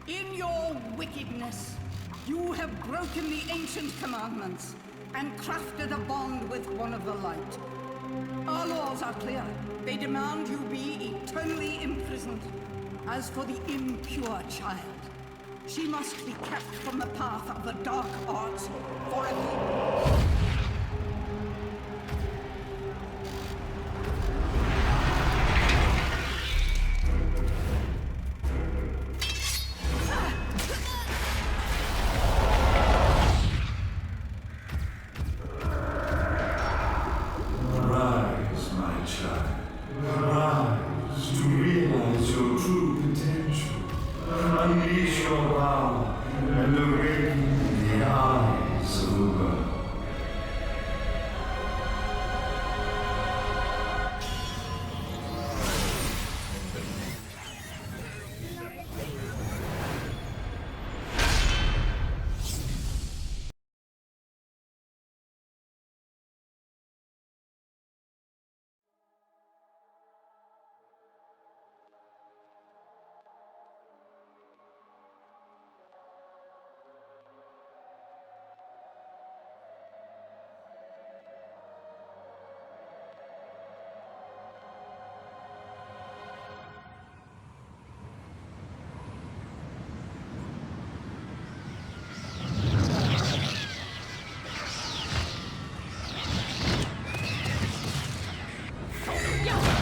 In your wickedness, you have broken the ancient commandments and crafted a bond with one of the light. Our laws are clear. They demand you be eternally imprisoned. As for the impure child, she must be kept from the path of the dark arts forever.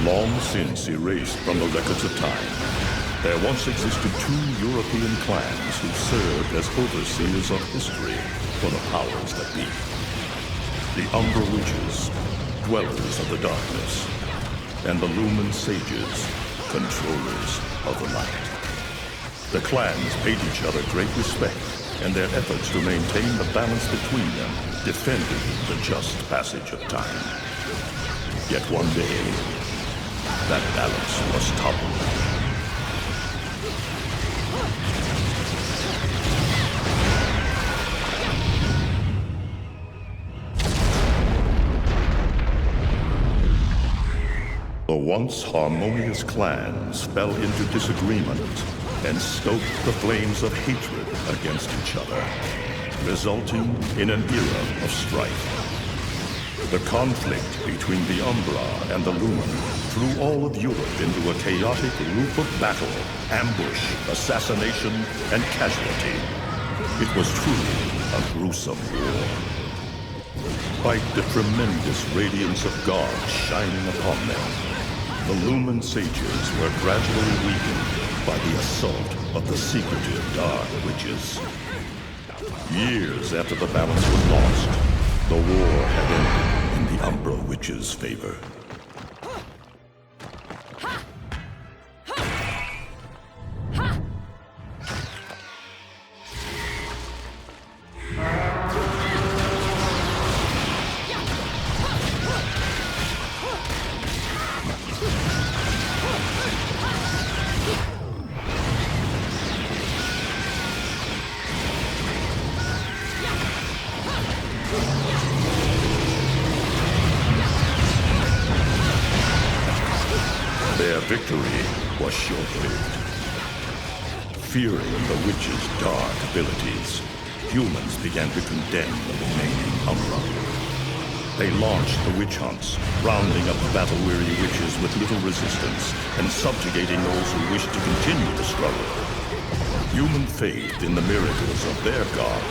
Long since erased from the records of time, there once existed two European clans who served as overseers of history for the powers that be. The Umbra Witches, dwellers of the darkness, and the Lumen Sages, controllers of the light. The clans paid each other great respect, and their efforts to maintain the balance between them defended the just passage of time. Yet one day, that balance was toppled. The once harmonious clans fell into disagreement and stoked the flames of hatred against each other, resulting in an era of strife. The conflict between the Umbra and the Lumen threw all of Europe into a chaotic loop of battle, ambush, assassination, and casualty. It was truly a gruesome war. Despite the tremendous radiance of God shining upon them, the Lumen Sages were gradually weakened by the assault of the secretive Dark Witches. Years after the balance was lost, the war had ended in the Umbra Witches' favor. Their victory was short-lived. Fearing the witches' dark abilities, humans began to condemn the remaining Umbra. They launched the witch hunts, rounding up battle-weary witches with little resistance and subjugating those who wished to continue the struggle. Human faith in the miracles of their god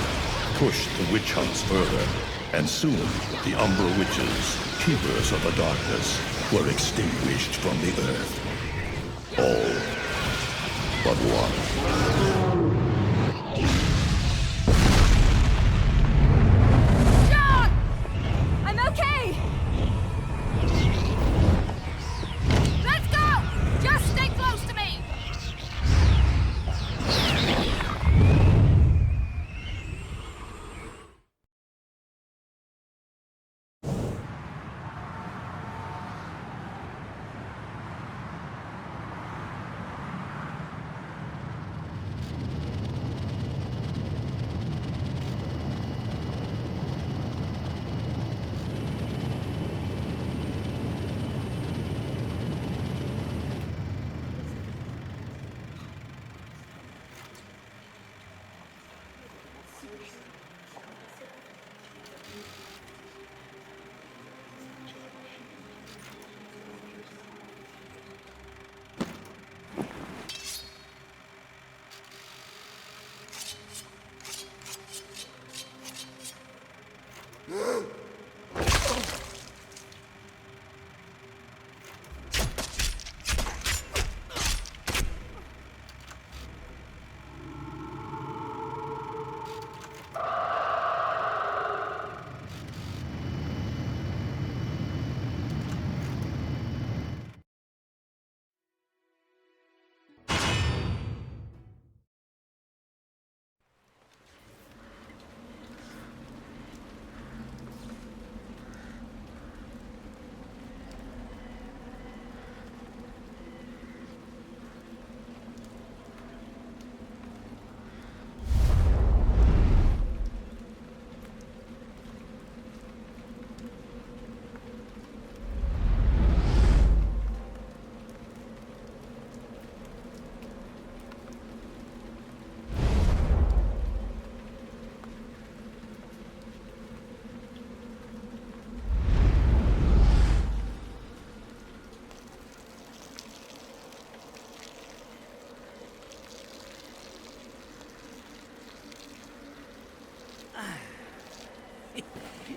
pushed the witch hunts further, and soon the Umbra Witches, keepers of the darkness, were extinguished from the earth. All but one. John! I'm okay! Let's go! Just stay close to me!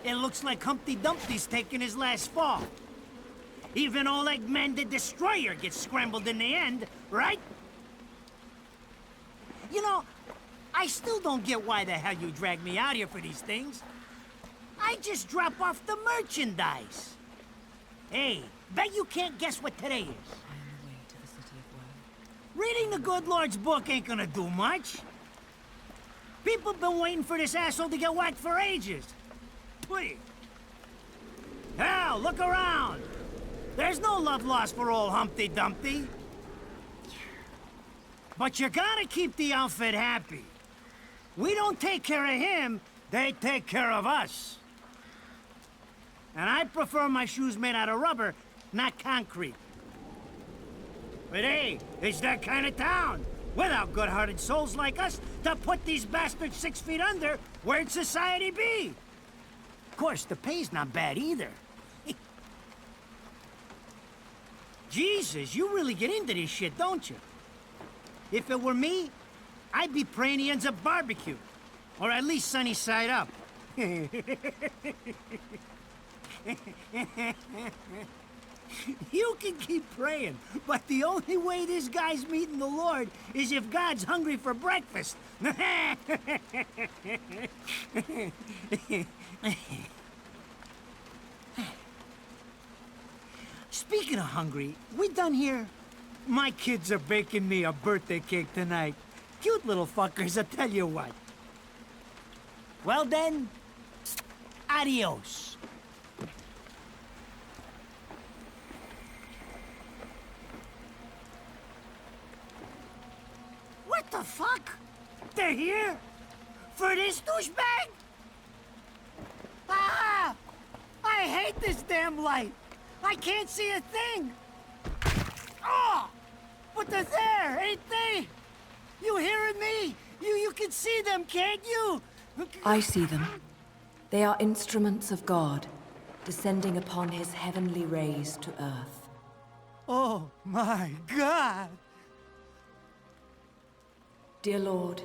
It looks like Humpty Dumpty's taking his last fall. Even old Eggman the Destroyer gets scrambled in the end, right? You know, I still don't get why the hell you dragged me out here for these things. I just drop off the merchandise. Hey, bet you can't guess what today is. I am the way to the city of woe. Reading the good Lord's book ain't gonna do much. People been waiting for this asshole to get whacked for ages. Please. Hell, look around. There's no love lost for old Humpty Dumpty. But you gotta keep the outfit happy. We don't take care of him, they take care of us. And I prefer my shoes made out of rubber, not concrete. But hey, it's that kind of town. Without good-hearted souls like us to put these bastards 6 feet under, where'd society be? Of course, the pay's not bad either. Jesus, you really get into this shit, don't you? If it were me, I'd be praying he ends up barbecue. Or at least sunny side up. You can keep praying, but the only way this guy's meeting the Lord is if God's hungry for breakfast. Speaking of hungry, we done here? My kids are baking me a birthday cake tonight. Cute little fuckers, I tell you what. Well then, adios. What the fuck? They're here? For this douchebag? Ah! I hate this damn light. I can't see a thing. Oh! But they're there, ain't they? You hearing me? You can see them, can't you? I see them. They are instruments of God, descending upon his heavenly rays to earth. Oh my God! Dear Lord,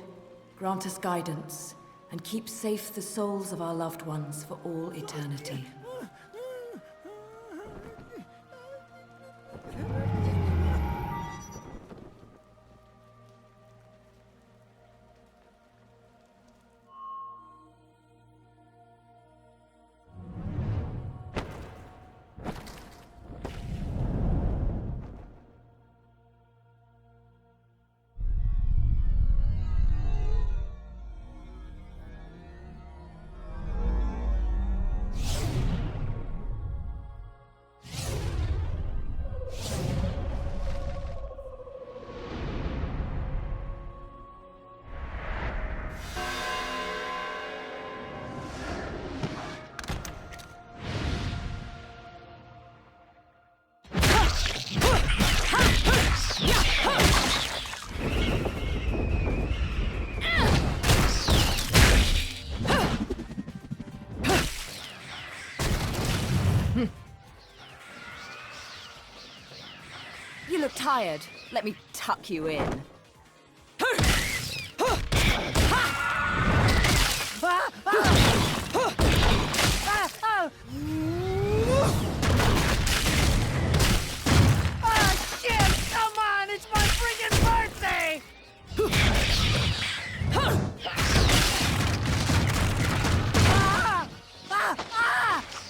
grant us guidance and keep safe the souls of our loved ones for all eternity. You look tired. Let me tuck you in. Shit! Come on! It's my friggin' birthday!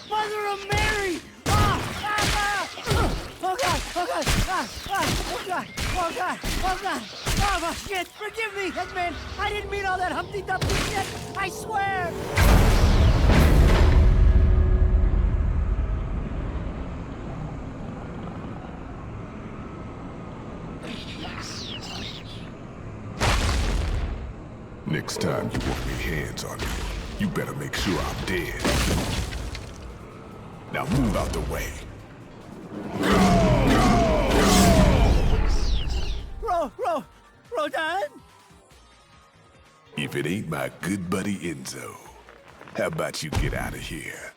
Mother of Mary! Oh God! Oh God! Oh God! Oh God! Oh God! Oh shit! Forgive me, Eggman! I didn't mean all that Humpty Dumpty shit! I swear! Next time you want me hands on me, you better make sure I'm dead. Now move out the way. Rodan? If it ain't my good buddy Enzo, how about you get out of here?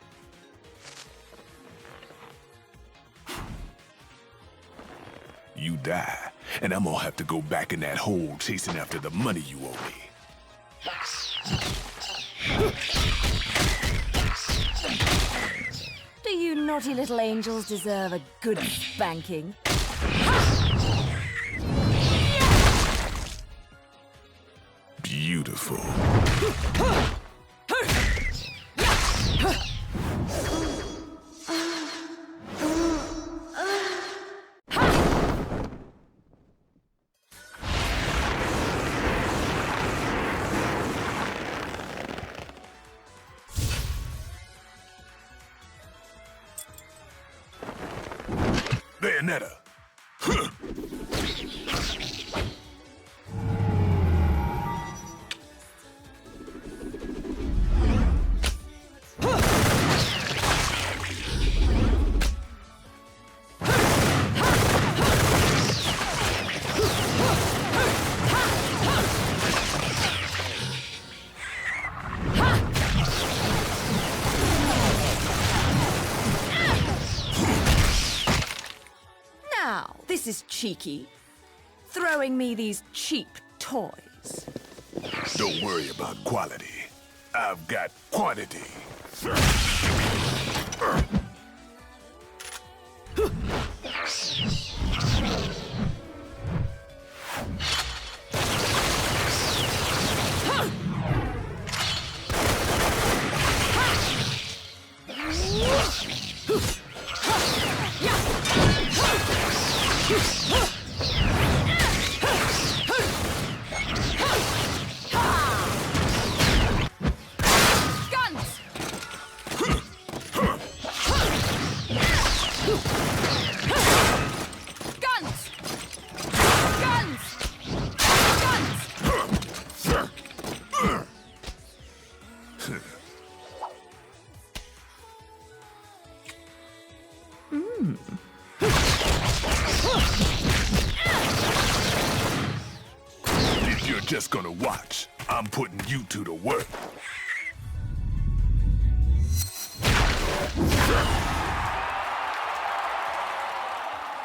You die, and I'm gonna have to go back in that hole chasing after the money you owe me. You naughty little angels deserve a good spanking. Beautiful. Bayonetta. Now, this is cheeky. Throwing me these cheap toys. Don't worry about quality. I've got quantity. If you're just gonna watch, I'm putting you two to work.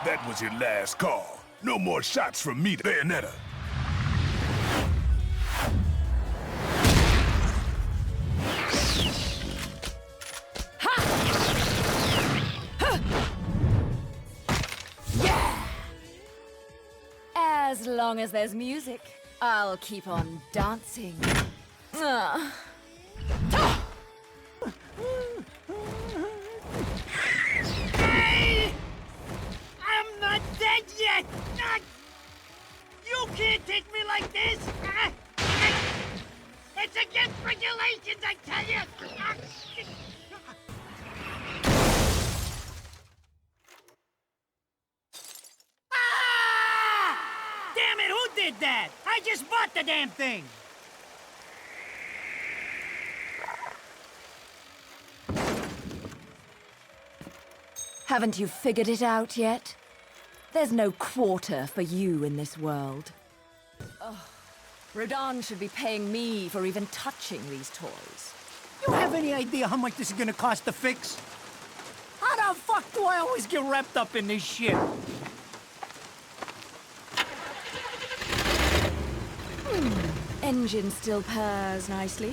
That was your last call. No more shots from me, Bayonetta. As long as there's music, I'll keep on dancing. Hey! I'm not dead yet! You can't take me like this! It's against regulations, I tell you! Damn it, who did that? I just bought the damn thing! Haven't you figured it out yet? There's no quarter for you in this world. Oh, Rodan should be paying me for even touching these toys. You have any idea how much this is gonna cost to fix? How the fuck do I always get wrapped up in this shit? Engine still purrs nicely.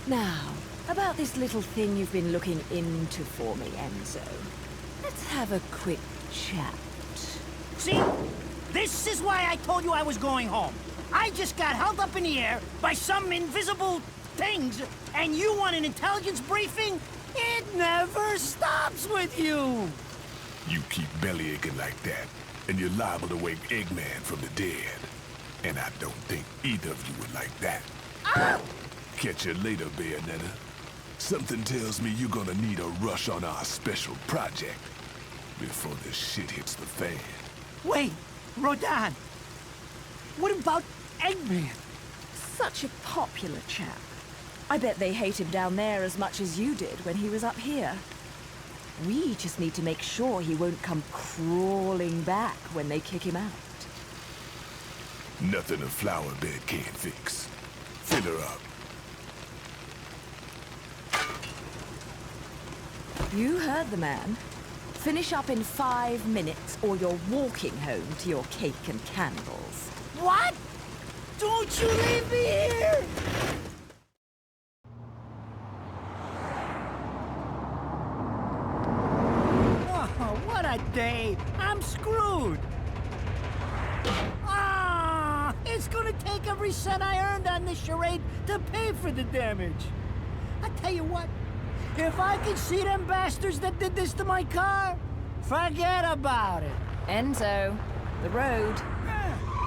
Now, about this little thing you've been looking into for me, Enzo. Let's have a quick chat. See? This is why I told you I was going home. I just got held up in the air by some invisible things, and you want an intelligence briefing? It never stops with you! You keep bellyaching like that, and you're liable to wake Eggman from the dead. And I don't think either of you would like that. Ah! Catch you later, Bayonetta. Something tells me you're gonna need a rush on our special project before this shit hits the fan. Wait, Rodan. What about Eggman? Such a popular chap. I bet they hate him down there as much as you did when he was up here. We just need to make sure he won't come crawling back when they kick him out. Nothing a flower bed can't fix. Fill her up. You heard the man. Finish up in 5 minutes or you're walking home to your cake and candles. What? Don't you leave me here! every cent I earned on this charade to pay for the damage. I tell you what, if I could see them bastards that did this to my car, forget about it. Enzo, the road.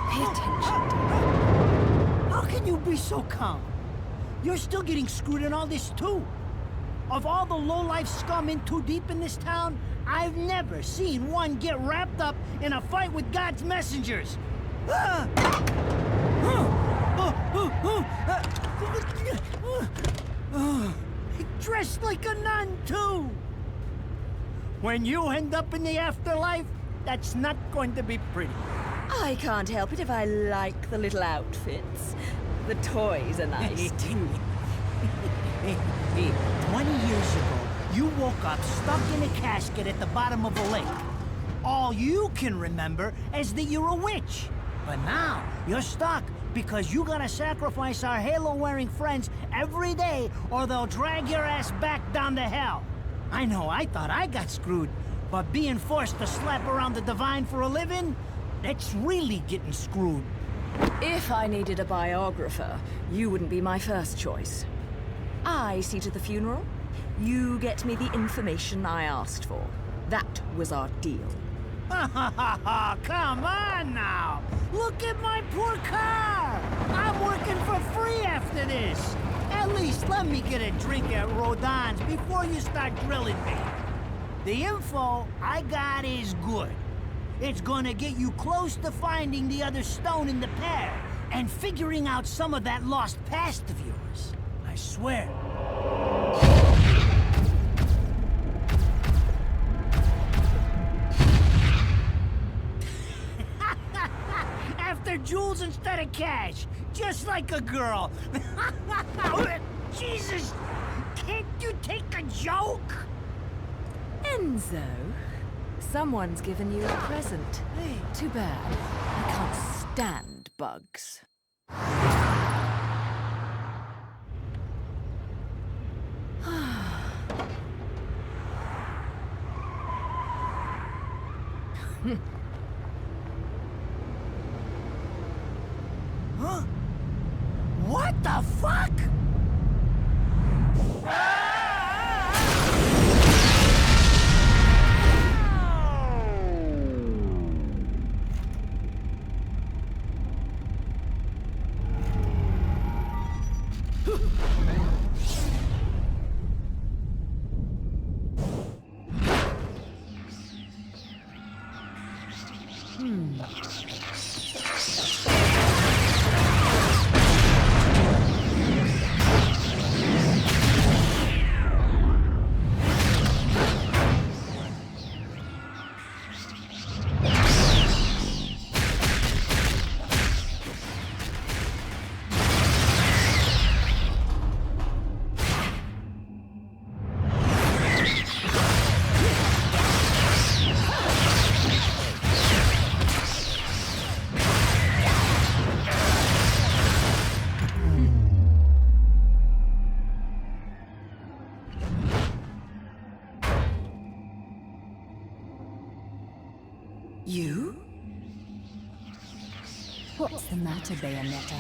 Pay attention. How can you be so calm? You're still getting screwed in all this too. Of all the low-life scum in too deep in this town, I've never seen one get wrapped up in a fight with God's messengers. Dressed like a nun, too. When you end up in the afterlife, that's not going to be pretty. I can't help it if I like the little outfits. The toys are nice, too. Hey, 20 years ago, you woke up stuck in a casket at the bottom of a lake. All you can remember is that you're a witch. But now, you're stuck because you gotta sacrifice our halo-wearing friends every day or they'll drag your ass back down to hell. I know, I thought I got screwed, but being forced to slap around the divine for a living, that's really getting screwed. If I needed a biographer, you wouldn't be my first choice. I see to the funeral. You get me the information I asked for. That was our deal. Come on now! Look at my poor car! I'm working for free after this! At least let me get a drink at Rodin's before you start drilling me. The info I got is good. It's gonna get you close to finding the other stone in the pair and figuring out some of that lost past of yours. I swear. After jewels instead of cash, just like a girl. Jesus, can't you take a joke? Enzo, someone's given you a present. Too bad. I can't stand bugs. Huh? What the fuck? You? What's the matter, Bayonetta?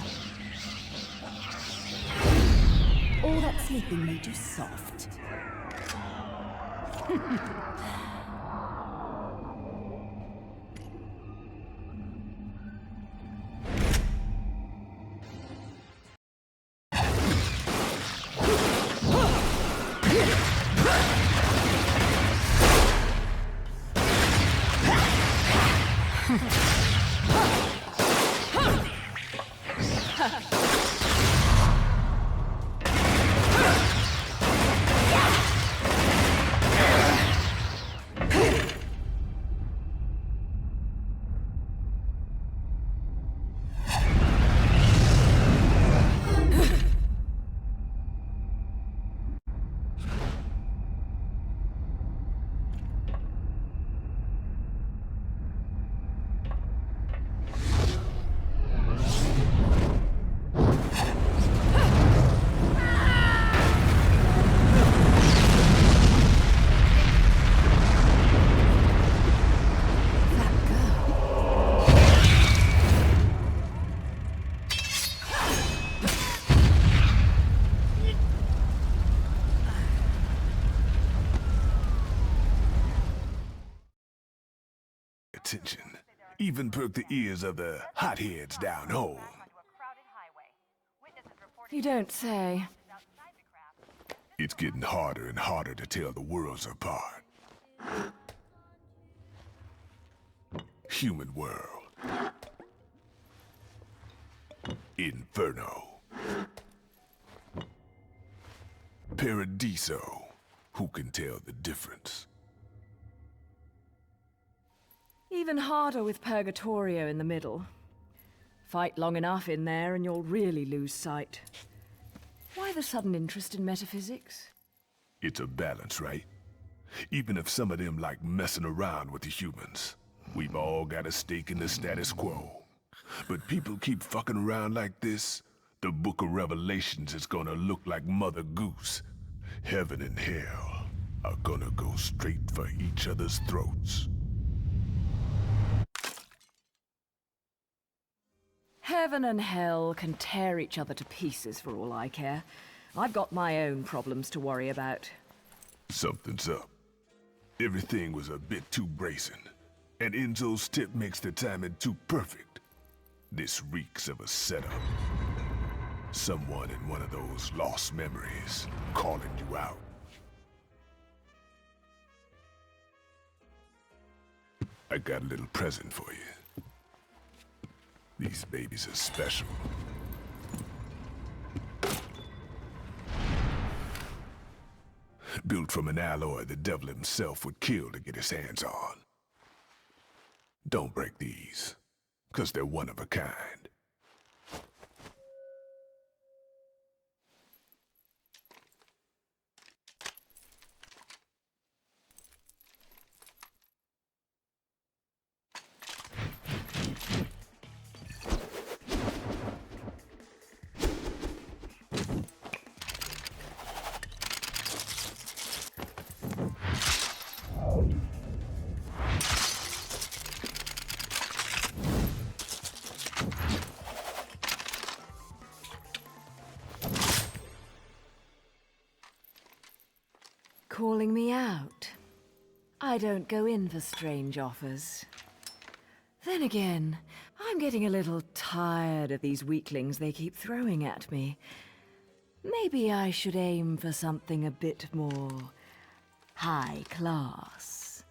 All that sleeping made you soft. attention. Even perk the ears of the hotheads down home. You don't say. It's getting harder and harder to tell the worlds apart. Human world. Inferno. Paradiso. Who can tell the difference? Even harder with Purgatorio in the middle. Fight long enough in there and you'll really lose sight. Why the sudden interest in metaphysics? It's a balance, right? Even if some of them like messing around with the humans, we've all got a stake in the status quo. But people keep fucking around like this, the Book of Revelations is gonna look like Mother Goose. Heaven and hell are gonna go straight for each other's throats. Heaven and hell can tear each other to pieces for all I care. I've got my own problems to worry about. Something's up. Everything was a bit too brazen, and Enzo's tip makes the timing too perfect. This reeks of a setup. Someone in one of those lost memories calling you out. I got a little present for you. These babies are special. Built from an alloy the devil himself would kill to get his hands on. Don't break these, 'cause they're one of a kind. Calling me out? I don't go in for strange offers. Then again, I'm getting a little tired of these weaklings they keep throwing at me. Maybe I should aim for something a bit more high class.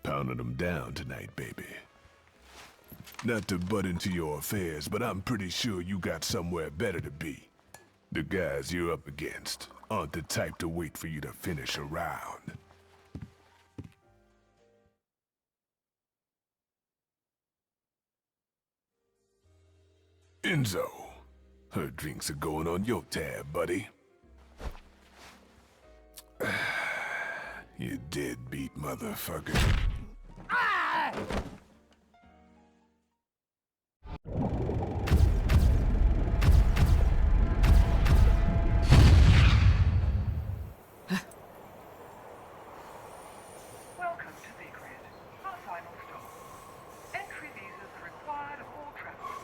Pounding them down tonight, baby. Not to butt into your affairs, but I'm pretty sure you got somewhere better to be. The guys you're up against aren't the type to wait for you to finish a round. Enzo, her drinks are going on your tab, buddy. You deadbeat motherfucker. Ah! Welcome to Vigrid, our final stop. Entry visas are required of all travelers.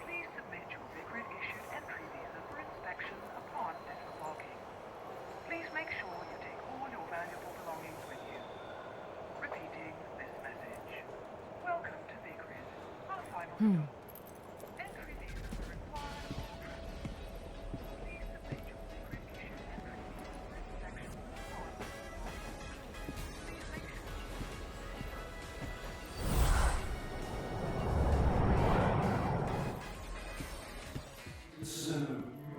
Please submit your Vigrid-issued entry visa for inspection upon disembarking. Please make sure you take all your valuable belongings with you. Repeating this message. Welcome to Vigrid, our final stop. Entry visas are required of all travelers. Please submit your Vigrid-issued entry visa for inspection upon disembarking. Please make sure So,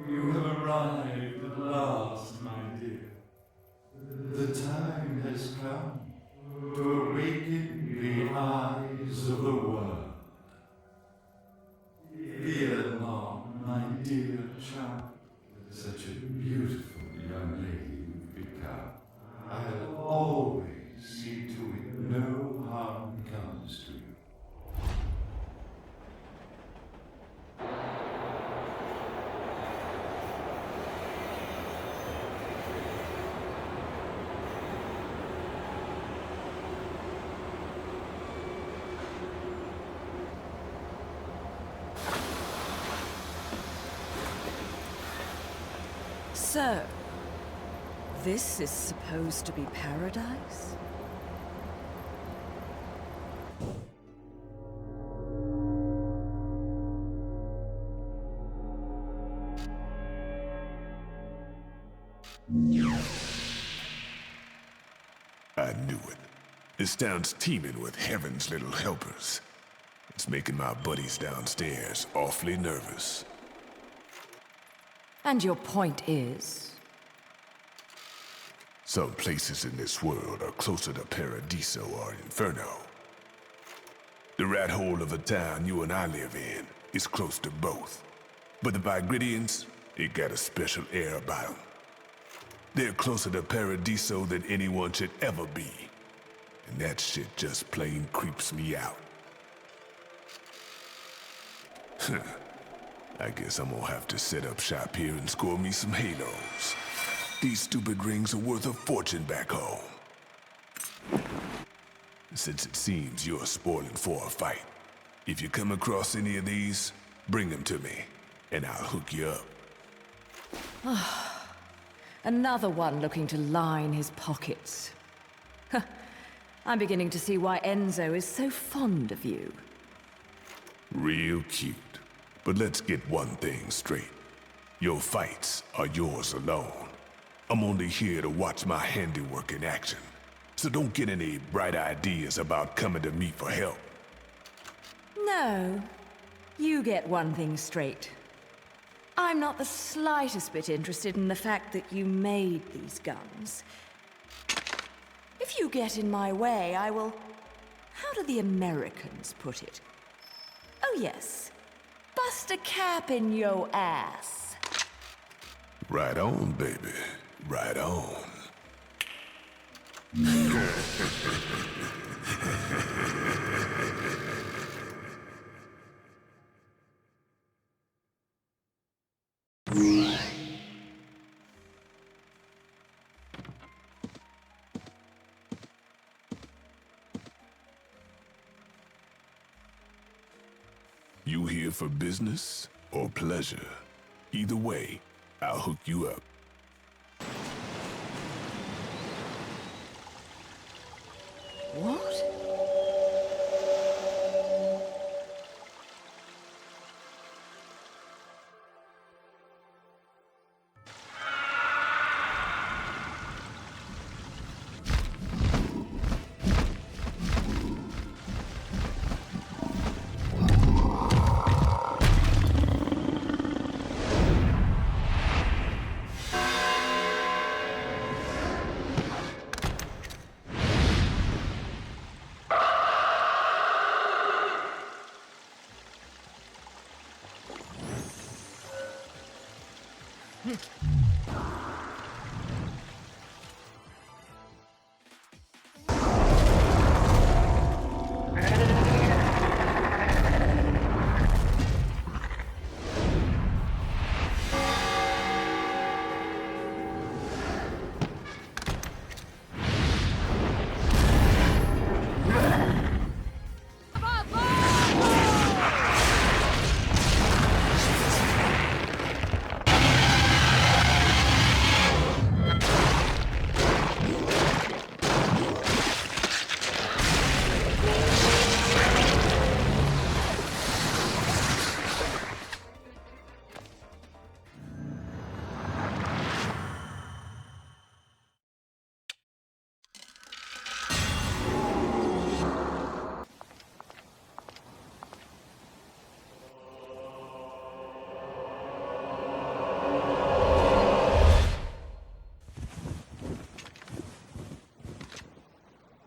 you have arrived at last, my dear. The time has come to awaken the eyes of the world. Ere long, my dear child, such a beautiful young lady you've become. I'll always see to it no harm comes to you. So, This is supposed to be paradise? I knew it. This town's teeming with heaven's little helpers. It's making my buddies downstairs awfully nervous. And your point is? Some places in this world are closer to Paradiso or Inferno. The rat hole of a town you and I live in is close to both. But the Vigridians, they got a special air about them. They're closer to Paradiso than anyone should ever be. And that shit just plain creeps me out. I guess I'm gonna have to set up shop here and score me some halos. These stupid rings are worth a fortune back home. Since it seems you're spoiling for a fight, if you come across any of these, bring them to me, and I'll hook you up. Another one looking to line his pockets. I'm beginning to see why Enzo is so fond of you. Real cute. But let's get one thing straight. Your fights are yours alone. I'm only here to watch my handiwork in action. So don't get any bright ideas about coming to me for help. No. You get one thing straight. I'm not the slightest bit interested in the fact that you made these guns. If you get in my way, I will... How do the Americans put it? Oh yes. Bust a cap in yo ass. Right on, baby. Right on. You here for business or pleasure? Either way, I'll hook you up. What?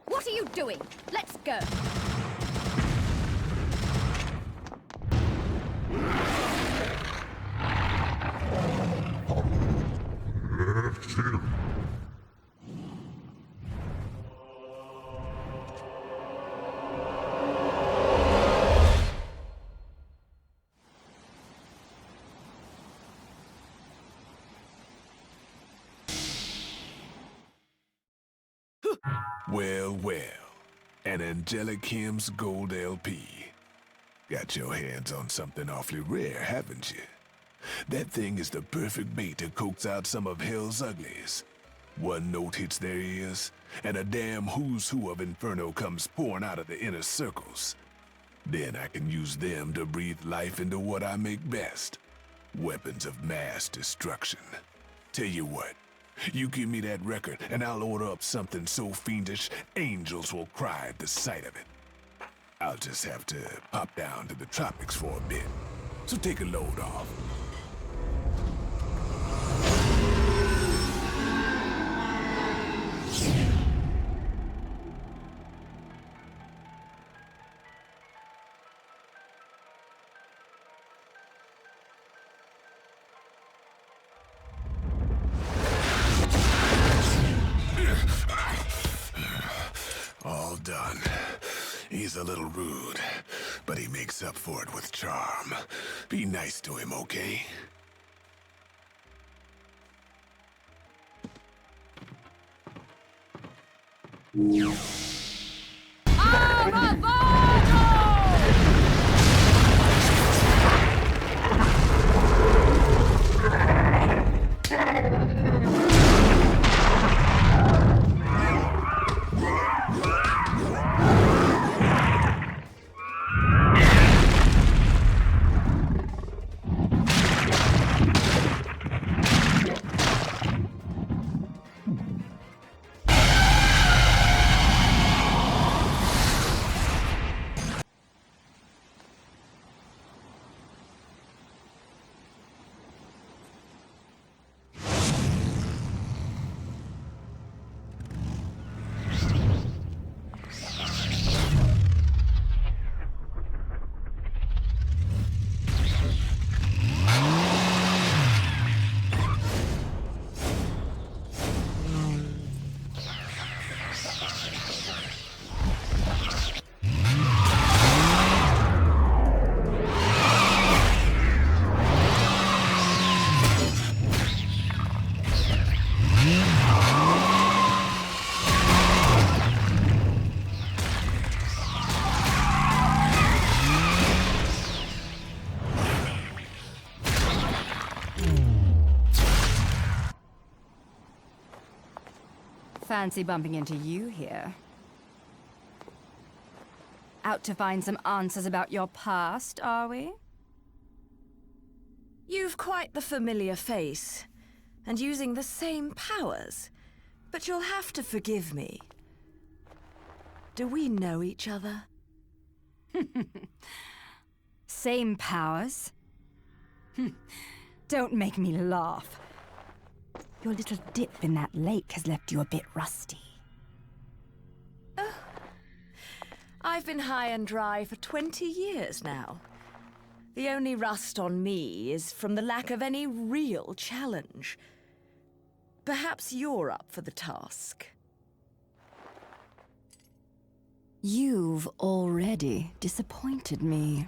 What are you doing? Let's go. Well, well. An Angelic Hymns Gold LP. Got your hands on something awfully rare, haven't you? That thing is the perfect bait to coax out some of hell's uglies. One note hits their ears, and a damn who's who of Inferno comes pouring out of the inner circles. Then I can use them to breathe life into what I make best. Weapons of mass destruction. Tell you what, you give me that record and I'll order up something so fiendish, angels will cry at the sight of it. I'll just have to pop down to the tropics for a bit. So take a load off. All done. He's a little rude, but he makes up for it with charm. Be nice to him, okay? Fancy bumping into you here. Out to find some answers about your past, are we? You've quite the familiar face, and using the same powers. But you'll have to forgive me. Do we know each other? Same powers? Don't make me laugh. Your little dip in that lake has left you a bit rusty. Oh. I've been high and dry for 20 years now. The only rust on me is from the lack of any real challenge. Perhaps you're up for the task. You've already disappointed me.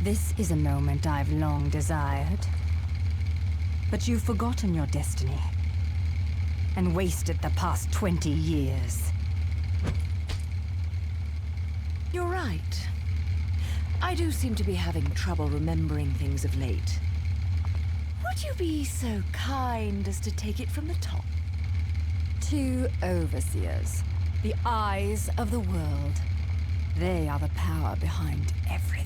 This is a moment I've long desired. But you've forgotten your destiny and wasted the past 20 years. You're right. I do seem to be having trouble remembering things of late. Would you be so kind as to take it from the top? 2 overseers, the eyes of the world. They are the power behind everything.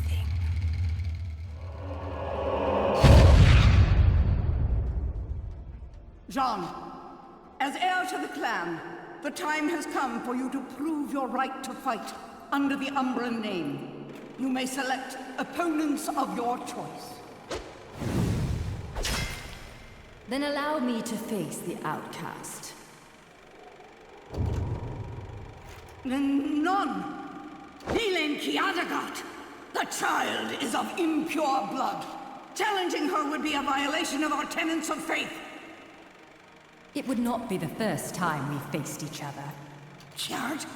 Jean, as heir to the clan, the time has come for you to prove your right to fight under the Umbra name. You may select opponents of your choice. Then allow me to face the outcast. None. Nilen Kiadagat. The child is of impure blood. Challenging her would be a violation of our tenets of faith. It would not be the first time we faced each other. Kiard?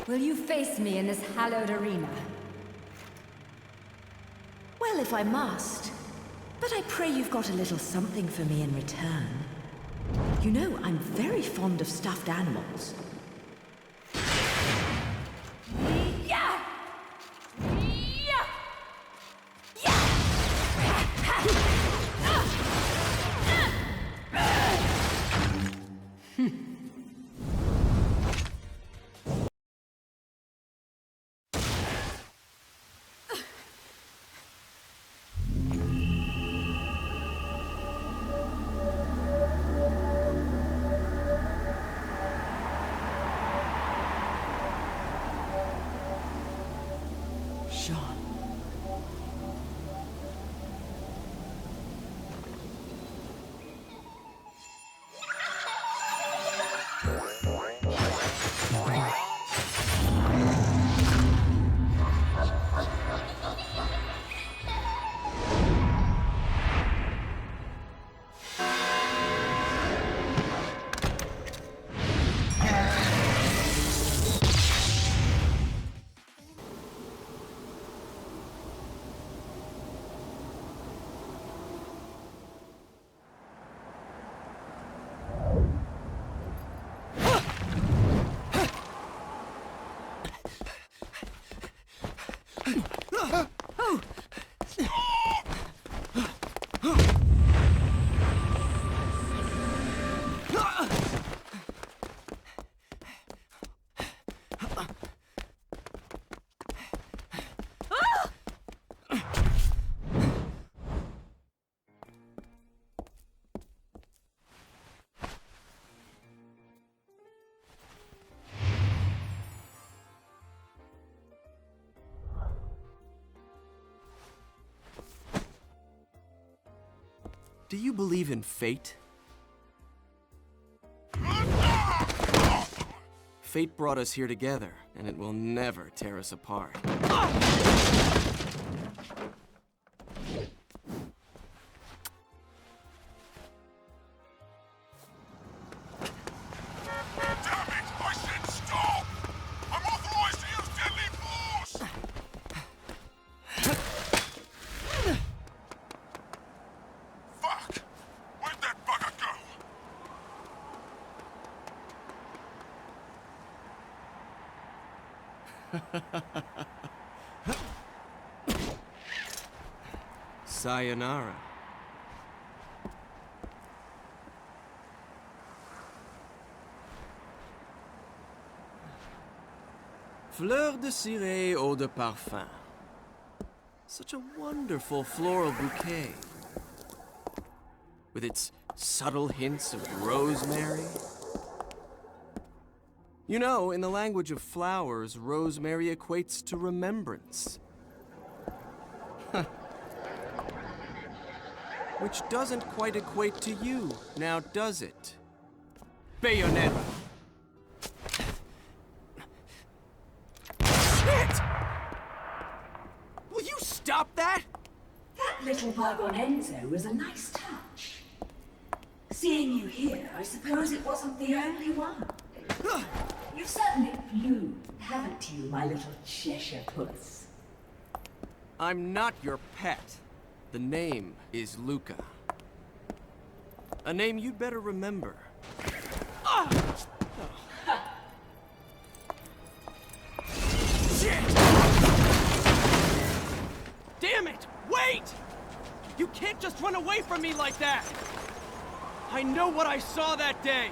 Will you face me in this hallowed arena? Well, if I must. But I pray you've got a little something for me in return. You know, I'm very fond of stuffed animals. Yeah! Yeah! Sean. Do you believe in fate? Fate brought us here together, and it will never tear us apart. Sayonara. Fleur de ciré, eau de parfum. Such a wonderful floral bouquet. With its subtle hints of rosemary. You know, in the language of flowers, rosemary equates to remembrance. Which doesn't quite equate to you, now does it? Bayonetta! Shit! Will you stop that? That little bug on Enzo was a nice touch. Seeing you here, I suppose it wasn't the only one. You've certainly bloomed, haven't you, my little Cheshire puss? I'm not your pet. The name is Luca. A name you'd better remember. Shit! Damn it! Wait! You can't just run away from me like that! I know what I saw that day!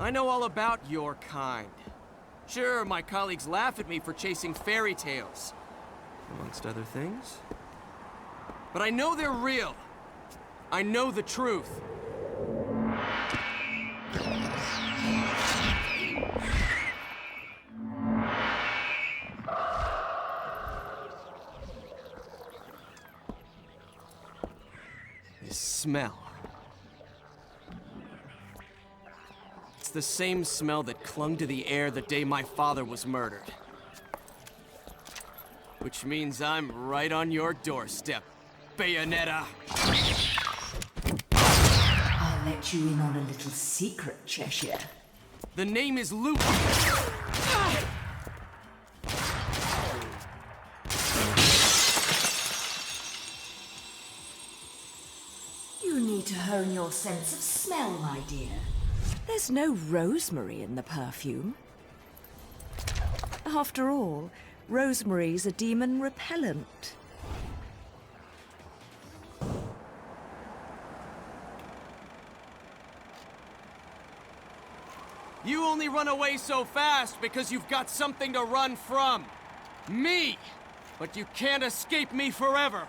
I know all about your kind. Sure, my colleagues laugh at me for chasing fairy tales, amongst other things. But I know they're real. I know the truth. This smell. It's the same smell that clung to the air the day my father was murdered. Which means I'm right on your doorstep, Bayonetta. I'll let you in on a little secret, Cheshire. The name is Lumen. You need to hone your sense of smell, my dear. There's no rosemary in the perfume. After all, rosemary's a demon repellent. You only run away so fast because you've got something to run from. Me! But you can't escape me forever.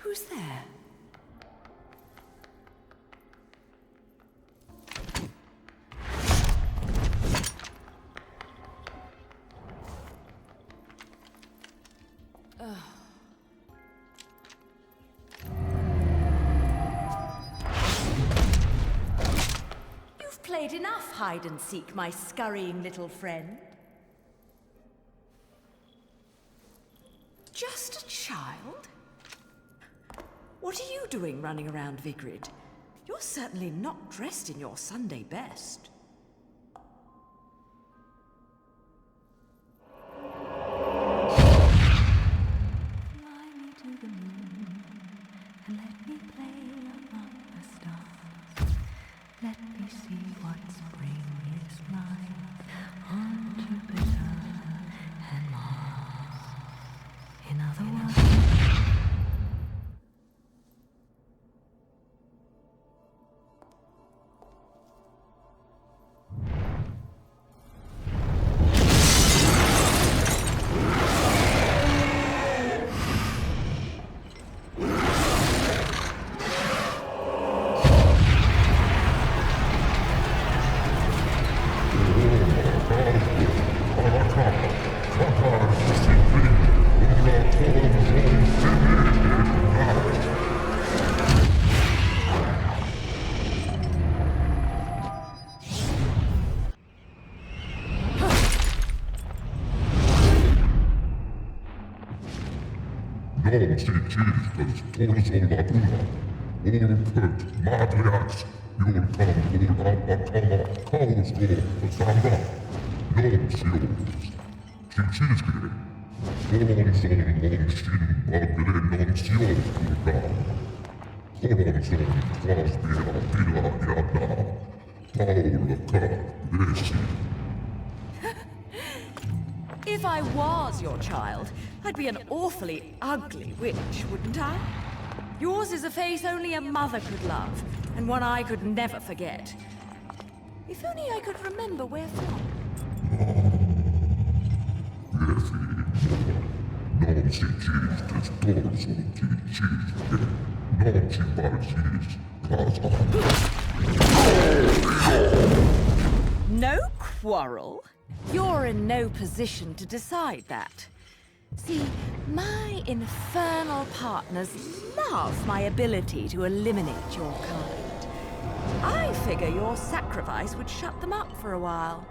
Who's there? You've played enough hide and seek, my scurrying little friend. Just a child? What are you doing running around Vigrid? You're certainly not dressed in your Sunday best. Fly me to the moon and let me play among the stars. Let me see what spring is like on Jupiter and Mars. In other words, Lumen Sages, todos on la puna. All put, madliax, you'll come all abakama, chaos go, pasamba. Lumen Sages, Chichiski, Holon son mon shin bagle non sio purga. Holon son quaspia pila yada, paula ka, desi. If I was your child, I'd be an awfully ugly witch, wouldn't I? Yours is a face only a mother could love, and one I could never forget. If only I could remember where from. Non si cis todos on cis, non si parcis, casa. No quarrel? You're in no position to decide that. See, my infernal partners love my ability to eliminate your kind. I figure your sacrifice would shut them up for a while.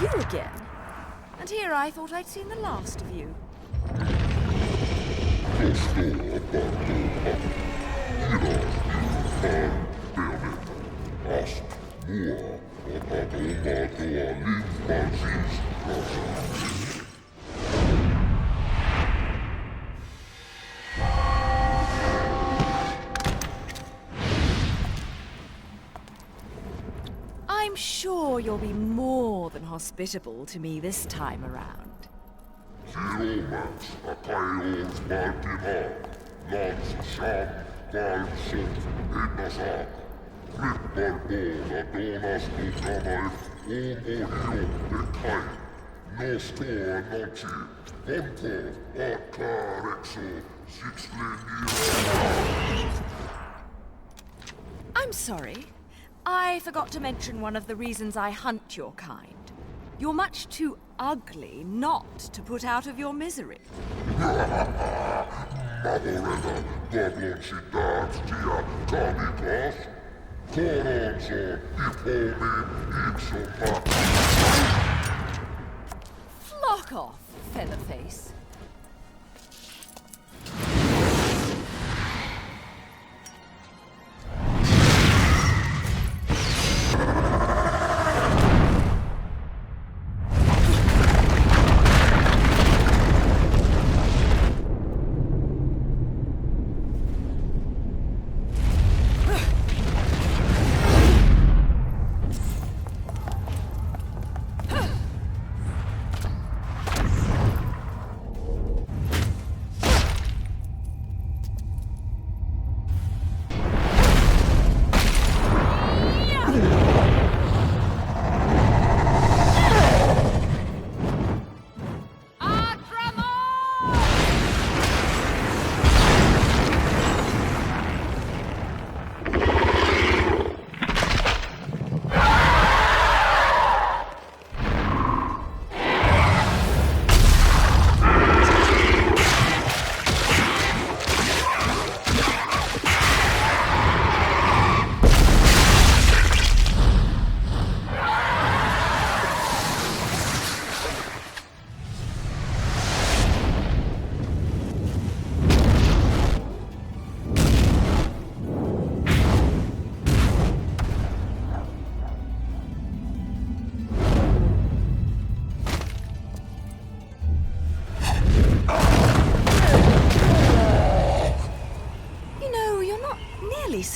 You again? And here I thought I'd seen the last of you. I'm sure you'll be more than hospitable to me this time around. I'm sorry. I forgot to mention one of the reasons I hunt your kind. You're much too ugly not to put out of your misery. Flock off, Featherface.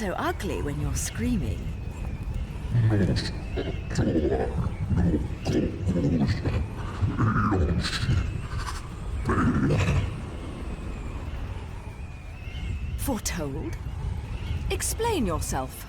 So ugly when you're screaming. Foretold? Explain yourself.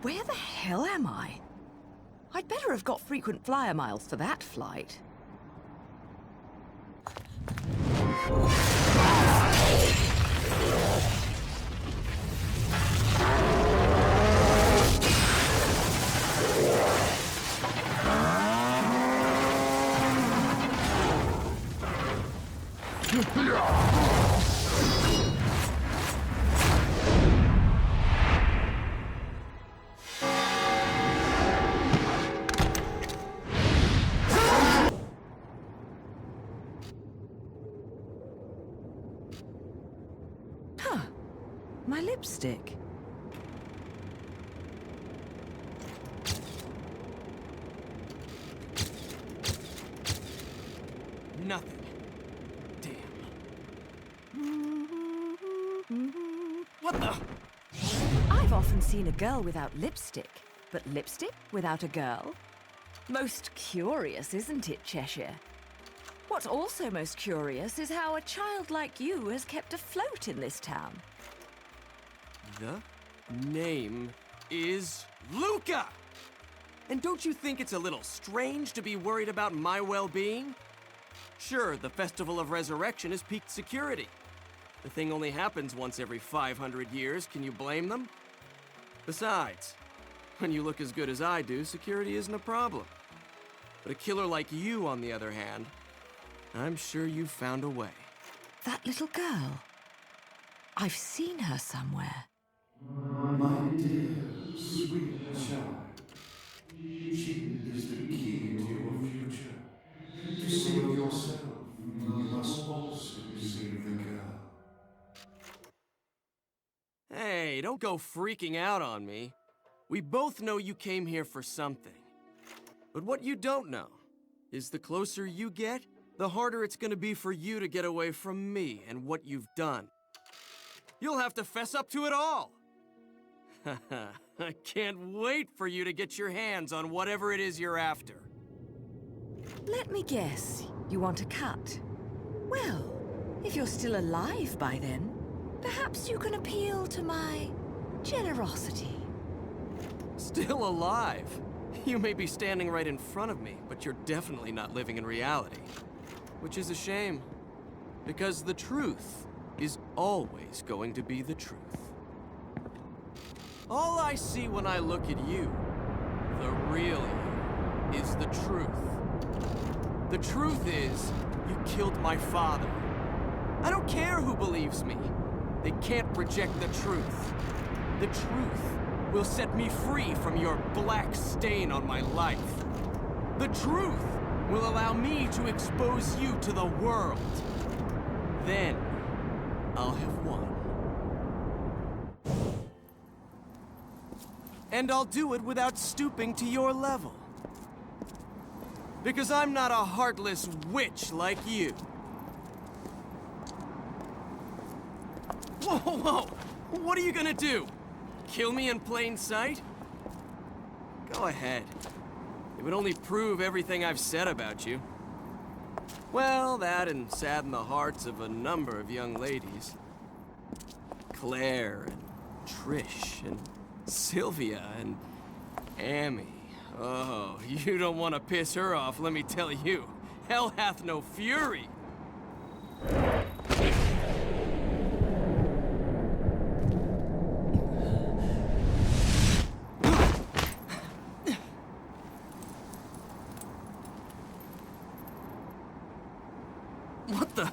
Where the hell am I? I'd better have got frequent flyer miles for that flight. My lipstick. Nothing. Damn. What the? I've often seen a girl without lipstick, but lipstick without a girl? Most curious, isn't it, Cheshire? What's also most curious is how a child like you has kept afloat in this town. The name is Luca! And don't you think it's a little strange to be worried about my well-being? Sure, the Festival of Resurrection is peaked security. The thing only happens once every 500 years, can you blame them? Besides, when you look as good as I do, security isn't a problem. But a killer like you, on the other hand, I'm sure you've found a way. That little girl. I've seen her somewhere. My dear, sweet child. She is the key to your future. To save yourself, you must also save the girl. Hey, don't go freaking out on me. We both know you came here for something. But what you don't know is the closer you get, the harder it's gonna be for you to get away from me and what you've done. You'll have to fess up to it all. I can't wait for you to get your hands on whatever it is you're after. Let me guess, you want a cut? Well, if you're still alive by then, perhaps you can appeal to my generosity. Still alive? You may be standing right in front of me, but you're definitely not living in reality. Which is a shame, because the truth is always going to be the truth. All I see when I look at you, the real you, is the truth. The truth is, you killed my father. I don't care who believes me. They can't reject the truth. The truth will set me free from your black stain on my life. The truth will allow me to expose you to the world. Then, I'll have won. And I'll do it without stooping to your level. Because I'm not a heartless witch like you. Whoa, whoa! What are you gonna do? Kill me in plain sight? Go ahead. It would only prove everything I've said about you. Well, that and sadden the hearts of a number of young ladies. Claire and Trish and Sylvia and Amy. Oh, you don't want to piss her off, let me tell you. Hell hath no fury. What the?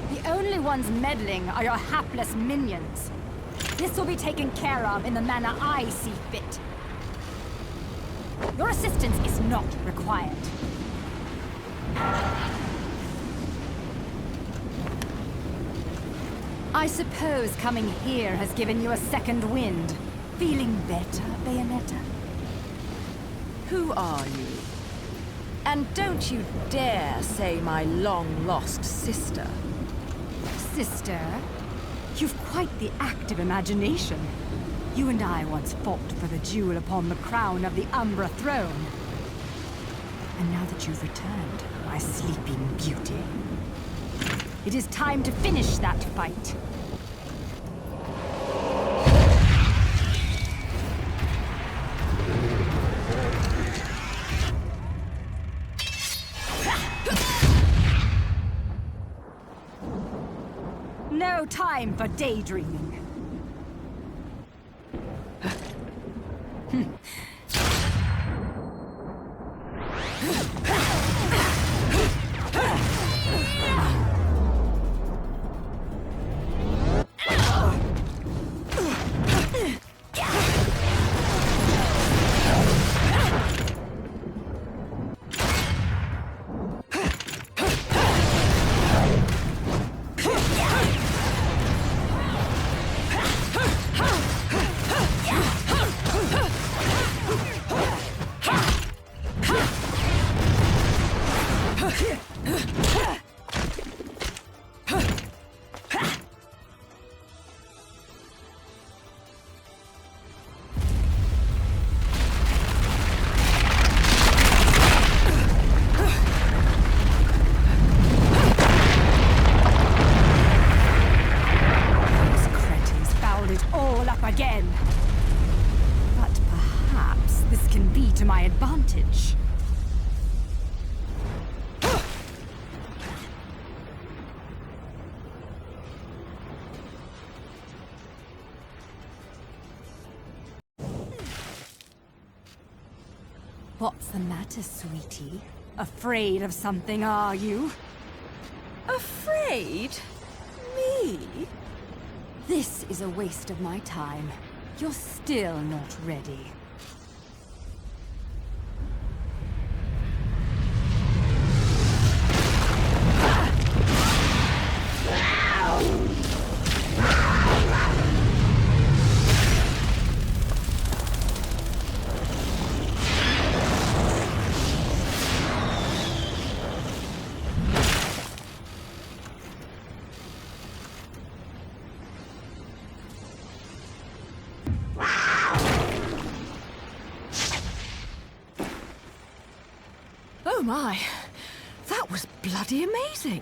The only ones meddling are your hapless minions. This will be taken care of in the manner I see fit. Your assistance is not required. I suppose coming here has given you a second wind. Feeling better, Bayonetta? Who are you? And don't you dare say my long-lost sister. Sister? You've quite the active imagination. You and I once fought for the jewel upon the crown of the Umbra throne. And now that you've returned, my sleeping beauty, it is time to finish that fight. No time for daydreaming. Again. But perhaps this can be to my advantage. What's the matter, sweetie? Afraid of something, are you? Afraid? Me? This is a waste of my time. You're still not ready. Oh my, that was bloody amazing.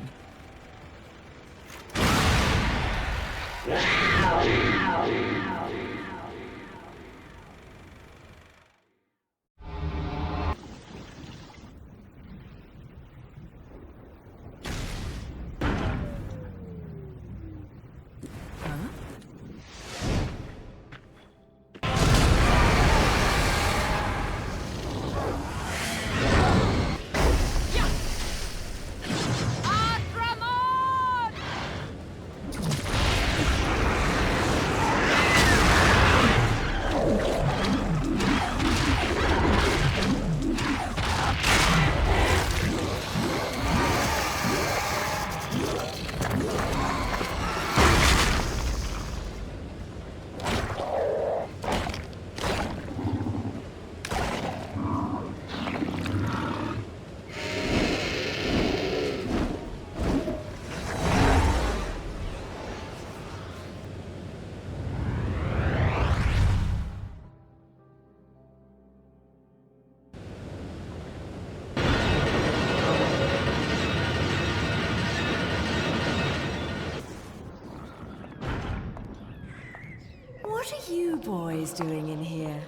What are you boys doing in here?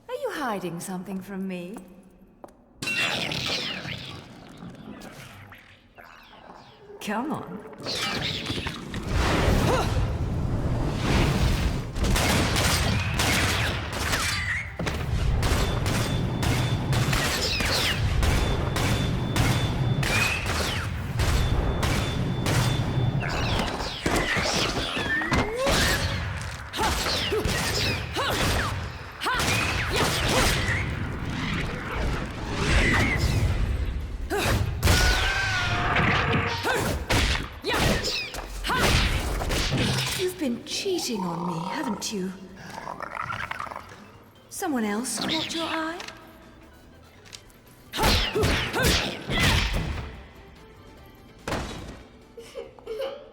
Are you hiding something from me? Come on. Cheating on me, haven't you? Someone else caught your eye?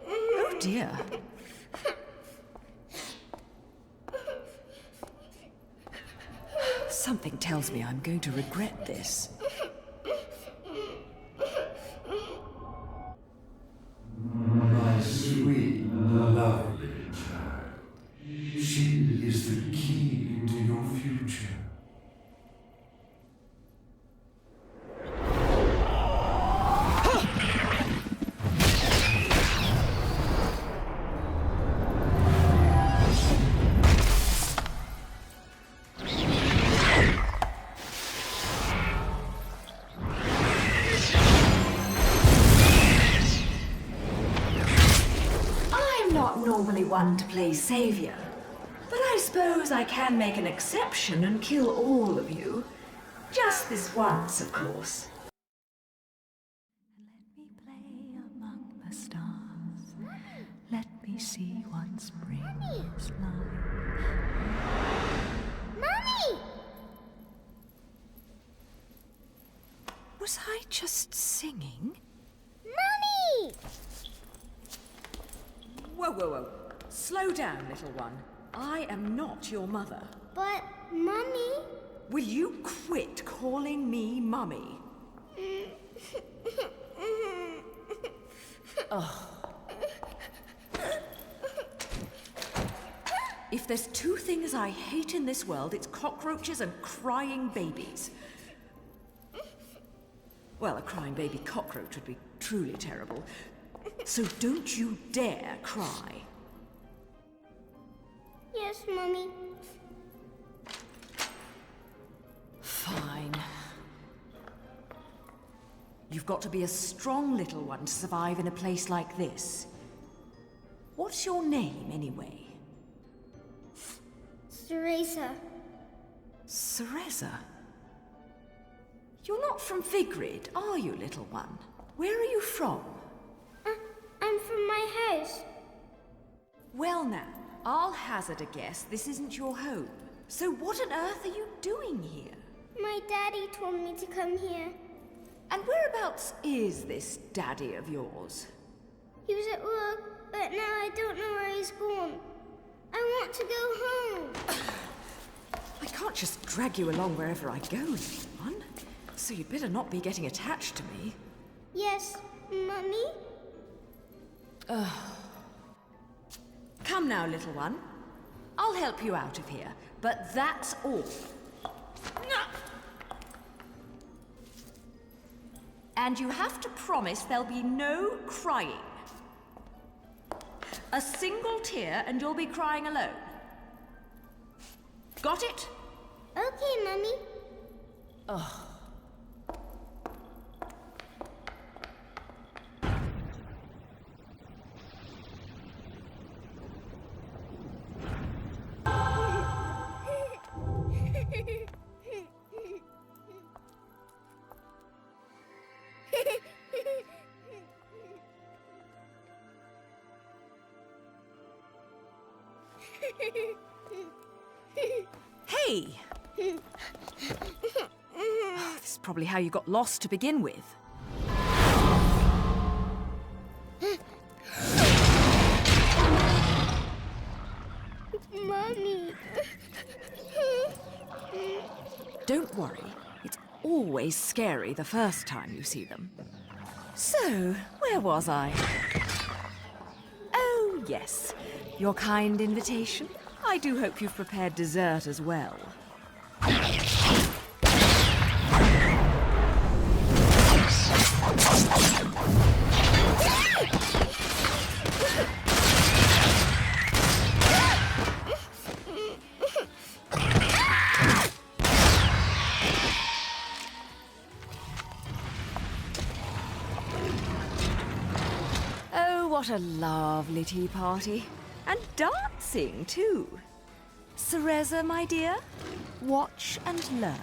Oh dear. Something tells me I'm going to regret this. My sweet, lovely child. She is the key to your future. Normally one to play savior, but I suppose I can make an exception and kill all of you. Just this once, of course. Let me play among the stars. Let me see what spring is like. Mommy! Was I just singing? Mommy! Whoa, whoa, whoa. Slow down, little one. I am not your mother. But, Mummy... Will you quit calling me Mummy? Oh. If there's two things I hate in this world, it's cockroaches and crying babies. Well, a crying baby cockroach would be truly terrible. So don't you dare cry. Yes, Mummy. Fine. You've got to be a strong little one to survive in a place like this. What's your name, anyway? Teresa. Cereza? You're not from Vigrid, are you, little one? Where are you from? I'm from my house. Well now, I'll hazard a guess this isn't your home. So what on earth are you doing here? My daddy told me to come here. And whereabouts is this daddy of yours? He was at work, but now I don't know where he's gone. I want to go home. I can't just drag you along wherever I go, little one. So you'd better not be getting attached to me. Yes, Mummy? Come now, little one. I'll help you out of here, but that's all. And you have to promise there'll be no crying. A single tear and you'll be crying alone. Got it? Okay, Mummy. Oh. Hey! Oh, this is probably how you got lost to begin with. Mommy. Don't worry. It's always scary the first time you see them. So, where was I? Oh, yes. Your kind invitation. I do hope you've prepared dessert as well. What a lovely tea party. And dancing, too. Cereza, my dear, watch and learn.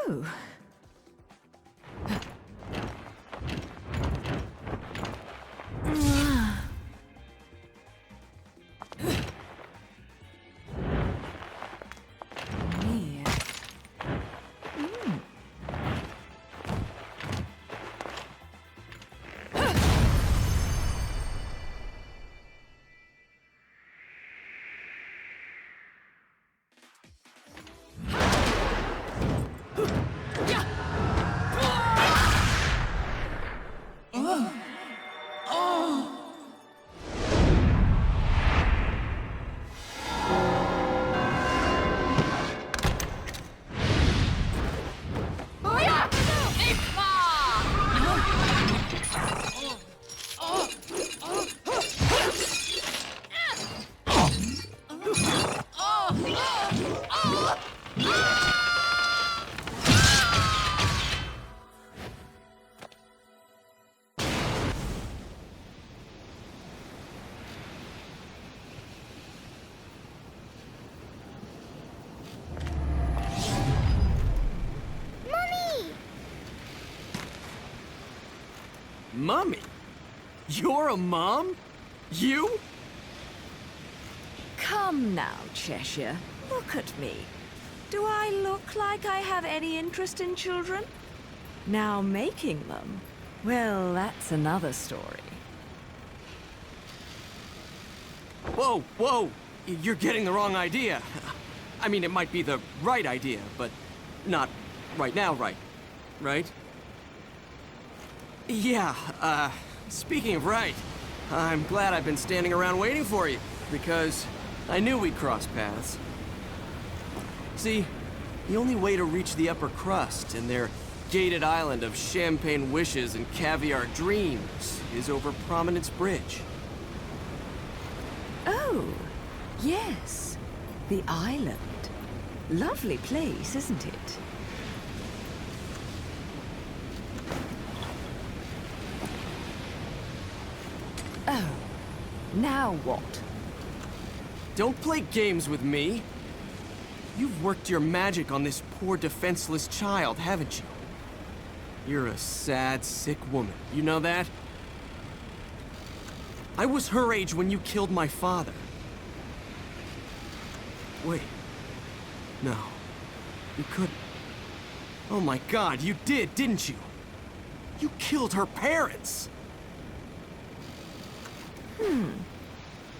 Oh. Mummy? You're a mom? You? Come now, Cheshire. Look at me. Do I look like I have any interest in children? Now making them, well, that's another story. Whoa, whoa! You're getting the wrong idea. I mean, it might be the right idea, but not right now right? Yeah, speaking of right, I'm glad I've been standing around waiting for you, because I knew we'd cross paths. See, the only way to reach the upper crust and their gated island of champagne wishes and caviar dreams is over Prominence Bridge. Oh, yes. The island. Lovely place, isn't it? Oh, now what? Don't play games with me. You've worked your magic on this poor defenseless child, haven't you? You're a sad, sick woman. You know that? I was her age when you killed my father. Wait. No. You couldn't. Oh my God, you did, didn't you? You killed her parents!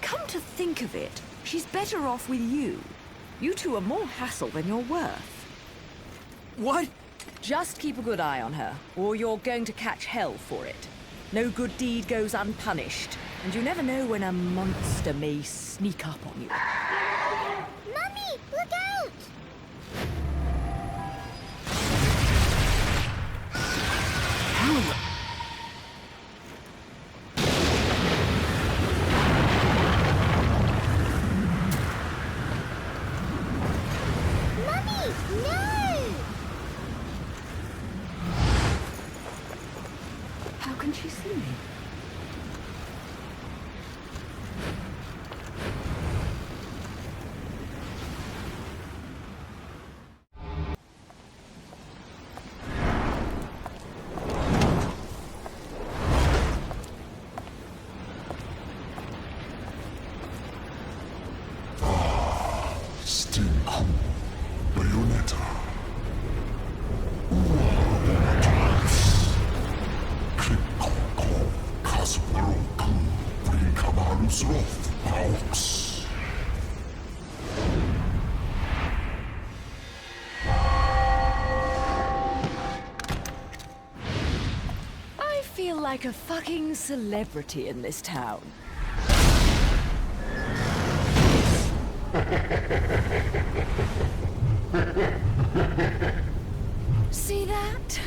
Come to think of it, she's better off with you. You two are more hassle than you're worth. What? Just keep a good eye on her, or you're going to catch hell for it. No good deed goes unpunished, and you never know when a monster may sneak up on you. Mummy, look out! Mummy, no! How can she see me? Still cool. Bayonetta. I feel like a fucking celebrity in this town. See that?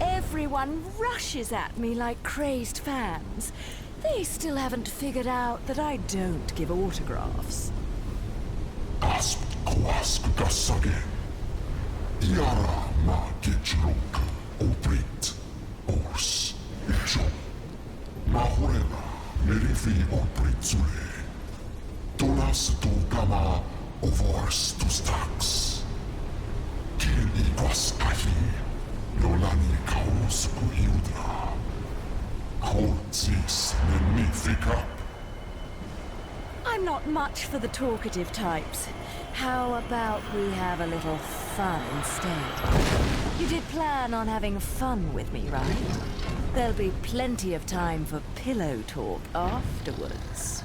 Everyone rushes at me like crazed fans. They still haven't figured out that I don't give autographs. I'm not much for the talkative types. How about we have a little fun instead? You did plan on having fun with me, right? There'll be plenty of time for pillow talk afterwards.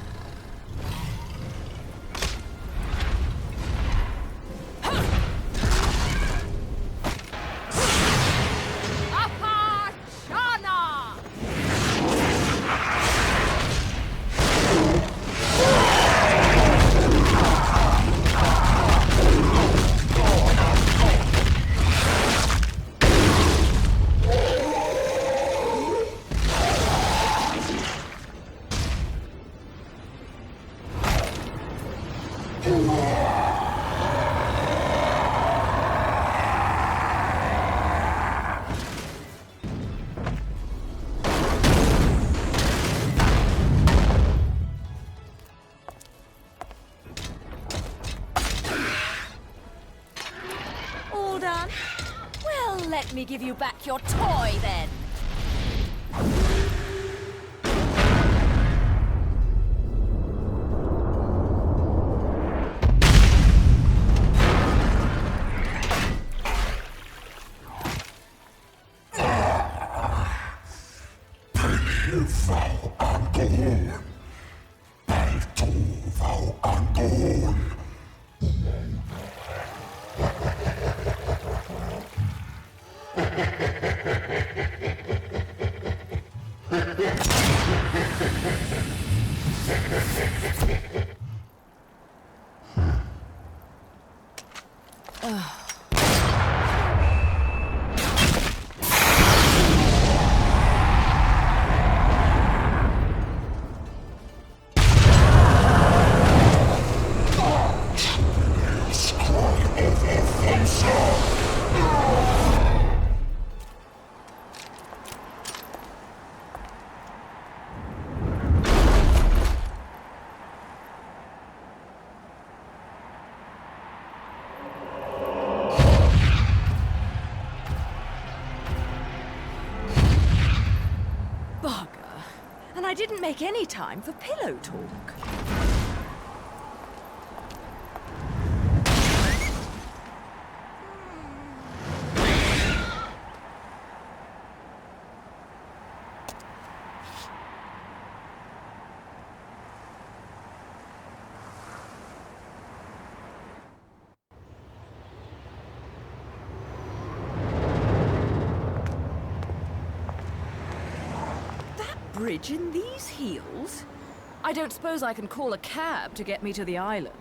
All done? Well, let me give you back your toy then. I didn't make any time for pillow talk. bridge in these heels? I don't suppose I can call a cab to get me to the island.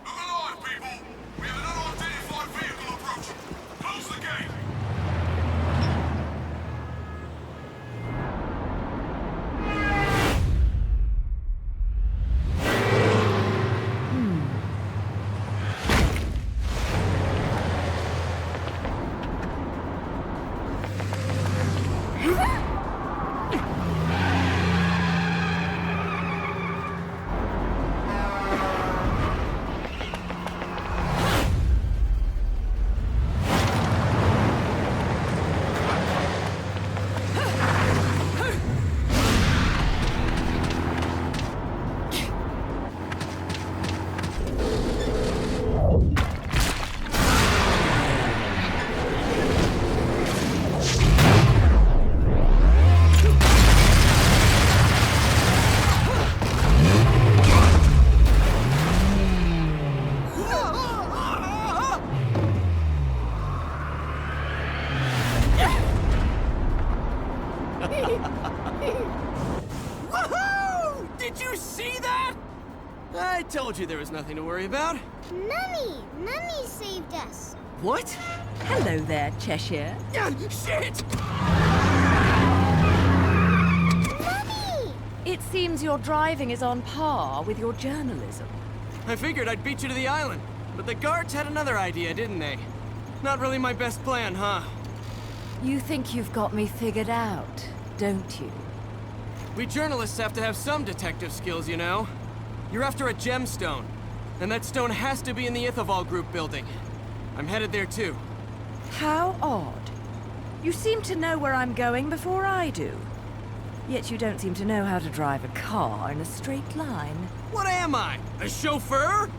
Look alive, people! We have an unidentified vehicle approaching. Close the gate! Woohoo! Did you see that? I told you there was nothing to worry about. Mummy! Mummy saved us! What? Hello there, Cheshire. Shit! Mummy! It seems your driving is on par with your journalism. I figured I'd beat you to the island, but the guards had another idea, didn't they? Not really my best plan, huh? You think you've got me figured out, don't you? We journalists have to have some detective skills, you know. You're after a gemstone, and that stone has to be in the Ithoval Group building. I'm headed there too. How odd. You seem to know where I'm going before I do. Yet you don't seem to know how to drive a car in a straight line. What am I? A chauffeur?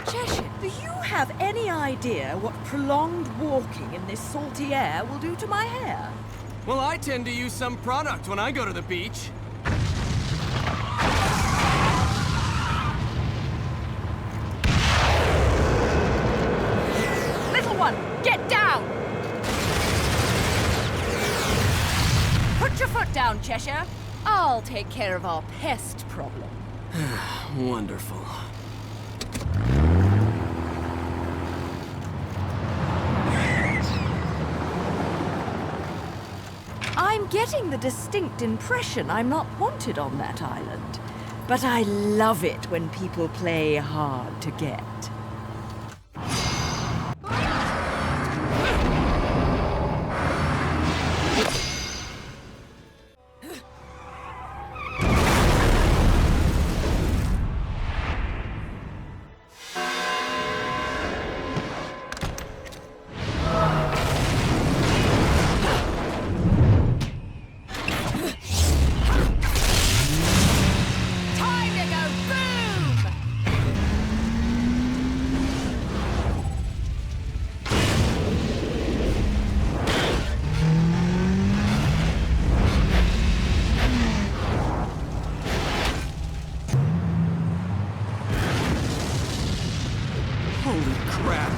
Cheshire, do you have any idea what prolonged walking in this salty air will do to my hair? Well, I tend to use some product when I go to the beach. Little one, get down! Put your foot down, Cheshire. I'll take care of our pest problem. Wonderful. I'm getting the distinct impression I'm not wanted on that island. But I love it when people play hard to get. Holy crap!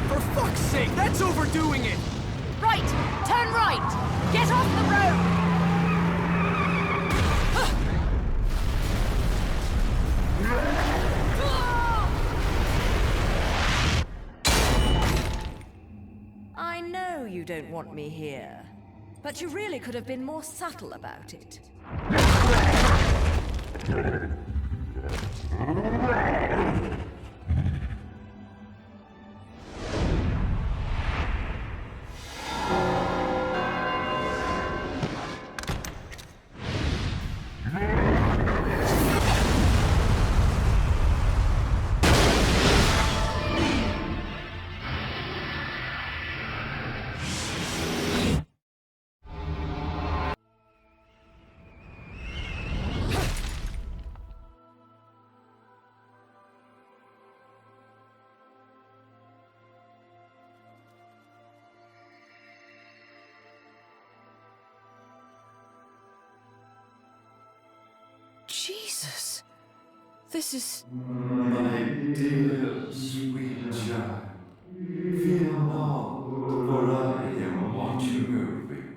For fuck's sake, that's overdoing it! Right! Turn right! Get off the road! I know you don't want me here, but you really could have been more subtle about it. Jesus. This is... My dear sweet child, fear not. for I am watching over you.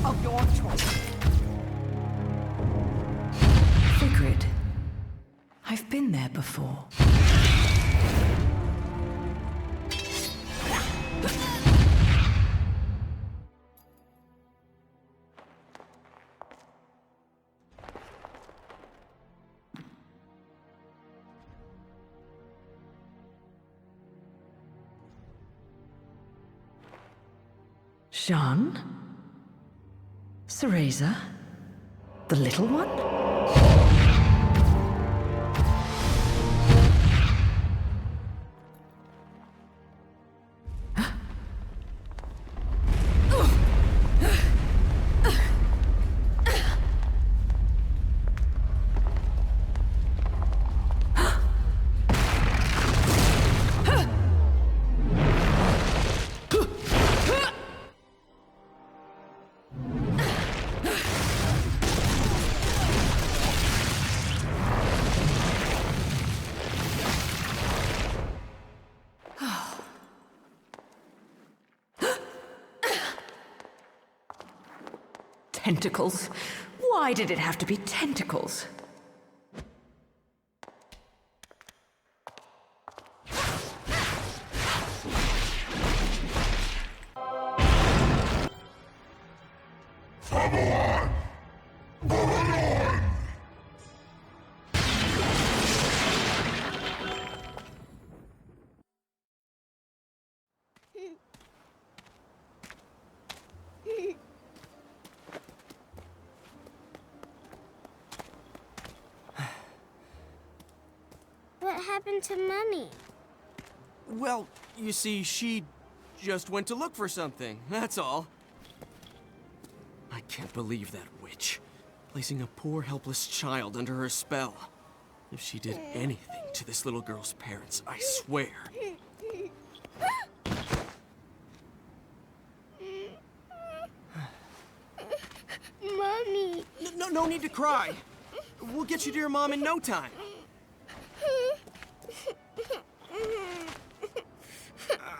Of your choice. Vigrid. I've been there before. Jean? Cereza? The little one? Tentacles? Why did it have to be tentacles? What happened to Mummy? Well, you see, she just went to look for something, that's all. I can't believe that witch, placing a poor helpless child under her spell. If she did anything to this little girl's parents, I swear. Mommy! No need to cry. We'll get you to your mom in no time.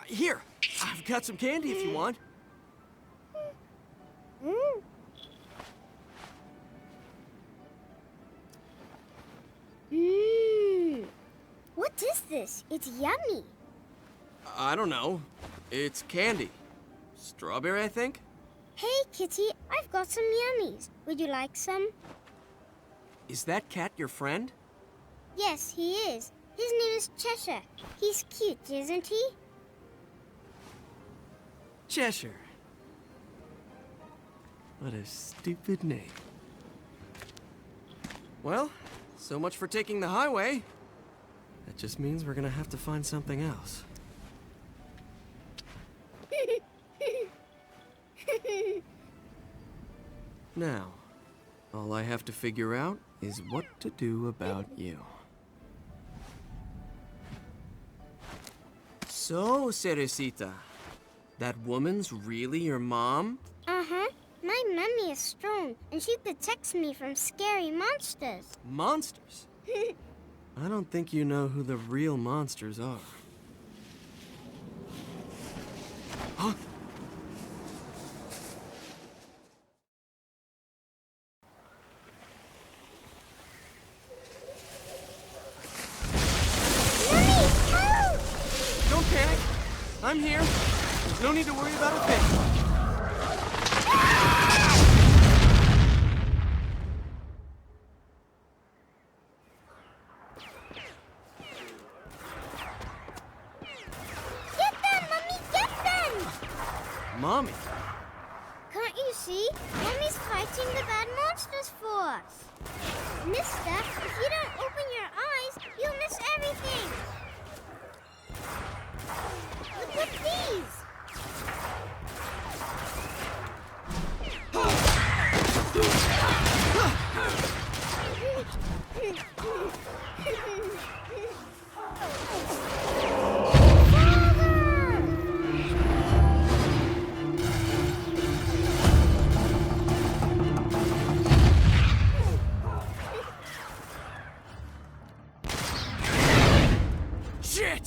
Here, I've got some candy if you want. What is this? It's yummy. I don't know. It's candy. Strawberry, I think? Hey, Kitty, I've got some yummies. Would you like some? Is that cat your friend? Yes, he is. His name is Cheshire. He's cute, isn't he? Cheshire. What a stupid name. Well, so much for taking the highway. That just means we're gonna have to find something else. Now, all I have to figure out is what to do about you. So, Cerecita, that woman's really your mom? Uh-huh. My mummy is strong, and she protects me from scary monsters. Monsters? I don't think you know who the real monsters are. Huh? Mummy, help! Don't panic. I'm here. There's no need to worry about a thing. Get them, Mummy, get them! Mommy? Can't you see? Mummy's fighting the bad monsters for us. Mister, if you don't open your eyes, you'll miss everything. Look at these. Shit!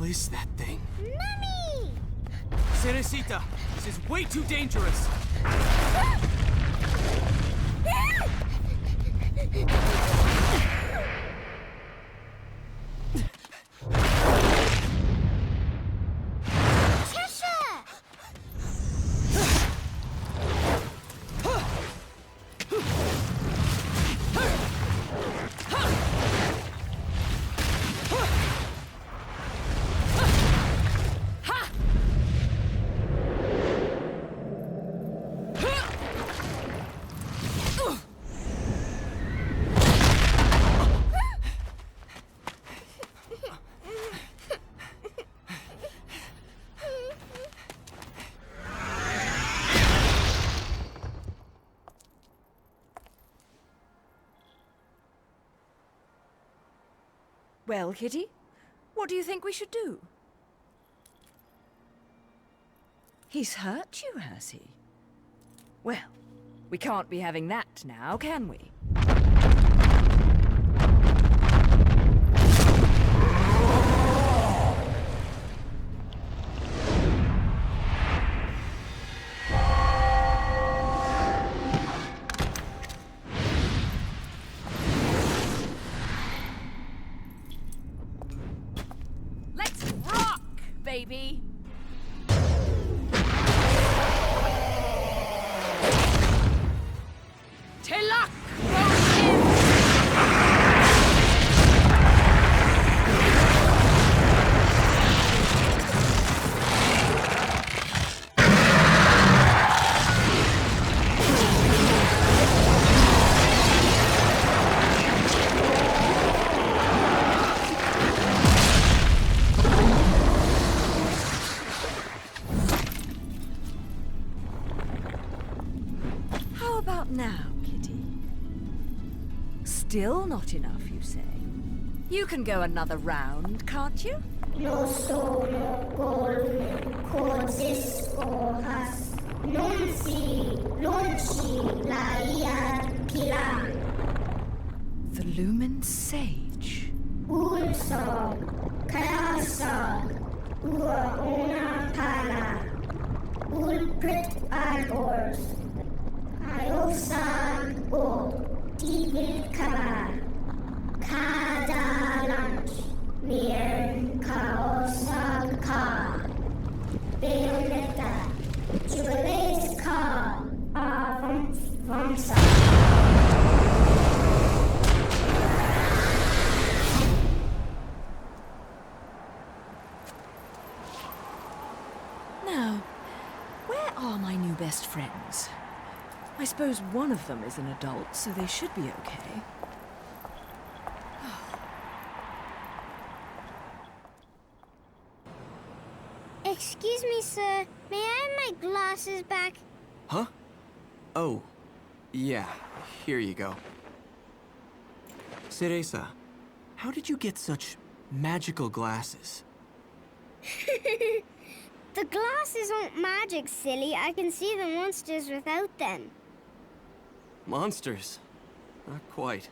Is that thing? Mummy! Cerecita, this is way too dangerous. Well, Kitty, what do you think we should do? He's hurt you, has he? Well, we can't be having that now, can we? Let's rock, baby! Still not enough, you say? You can go another round, can't you? Lo solo golem coexisco has nunci lunci la iad pilar. The Lumen Sage. Ulso Kayasa Ua una pala Ulprit arbors Iosan o Divil Kaba Kada lunch Mir Kaosan Ka Bayonetta Jubilees Ka Vamsa. Now, where are my new best friends? I suppose one of them is an adult, so they should be okay. Excuse me, sir. May I have my glasses back? Huh? Oh, yeah. Here you go. Cereza, how did you get such magical glasses? The glasses aren't magic, silly. I can see the monsters without them. Monsters? Not quite.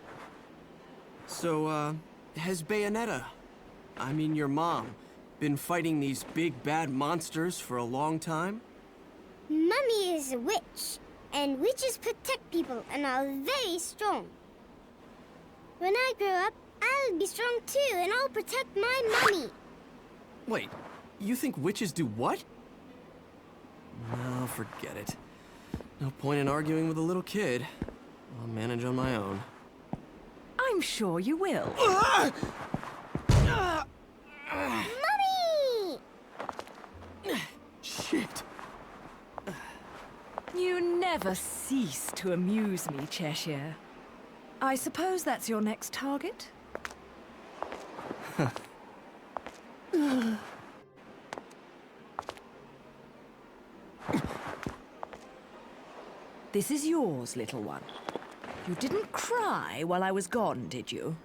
So, has Bayonetta, I mean your mom, been fighting these big bad monsters for a long time? Mummy is a witch, and witches protect people and are very strong. When I grow up, I'll be strong too, and I'll protect my mummy. Wait, you think witches do what? No, forget it. No point in arguing with a little kid. I'll manage on my own. I'm sure you will. Mummy! Shit. You never cease to amuse me, Cheshire. I suppose that's your next target? This is yours, little one. You didn't cry while I was gone, did you?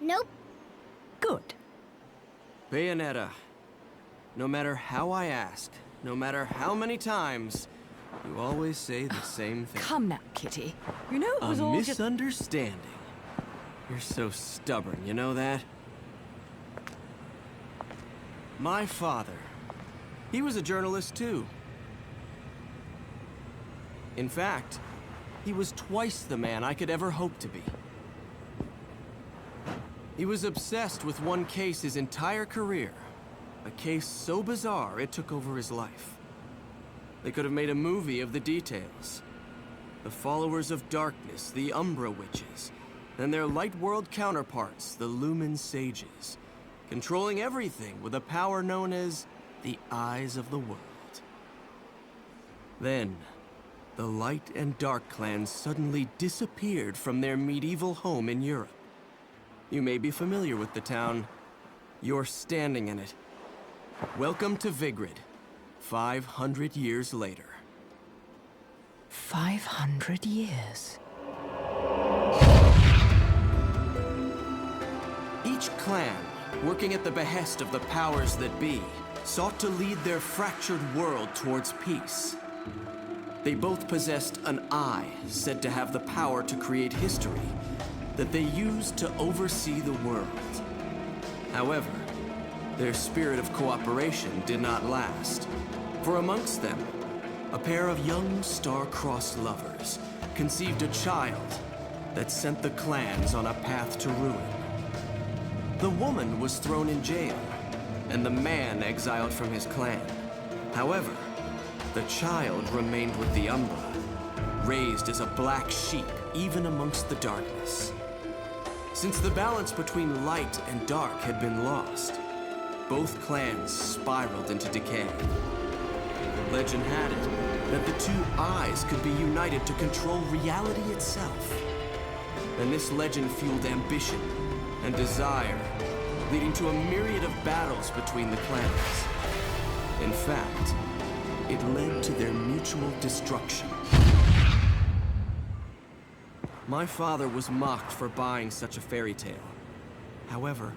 Nope. Good. Bayonetta, no matter how I ask, no matter how many times, you always say the same thing. Come now, Kitty. You know it was a all misunderstanding. You're so stubborn, you know that? My father, he was a journalist too. In fact, he was twice the man I could ever hope to be. He was obsessed with one case his entire career. A case so bizarre it took over his life. They could have made a movie of the details. The followers of darkness, the Umbra Witches, and their light world counterparts, the Lumen Sages, controlling everything with a power known as the Eyes of the World. Then, the Light and Dark clans suddenly disappeared from their medieval home in Europe. You may be familiar with the town. You're standing in it. Welcome to Vigrid, 500 years later. 500 years. Each clan, working at the behest of the powers that be, sought to lead their fractured world towards peace. They both possessed an eye said to have the power to create history that they used to oversee the world. However, their spirit of cooperation did not last, for amongst them, a pair of young star-crossed lovers conceived a child that sent the clans on a path to ruin. The woman was thrown in jail, and the man exiled from his clan. However, the child remained with the Umbra, raised as a black sheep even amongst the darkness. Since the balance between light and dark had been lost, both clans spiraled into decay. Legend had it that the two eyes could be united to control reality itself. And this legend fueled ambition and desire, leading to a myriad of battles between the clans. In fact, it led to their mutual destruction. My father was mocked for buying such a fairy tale. However,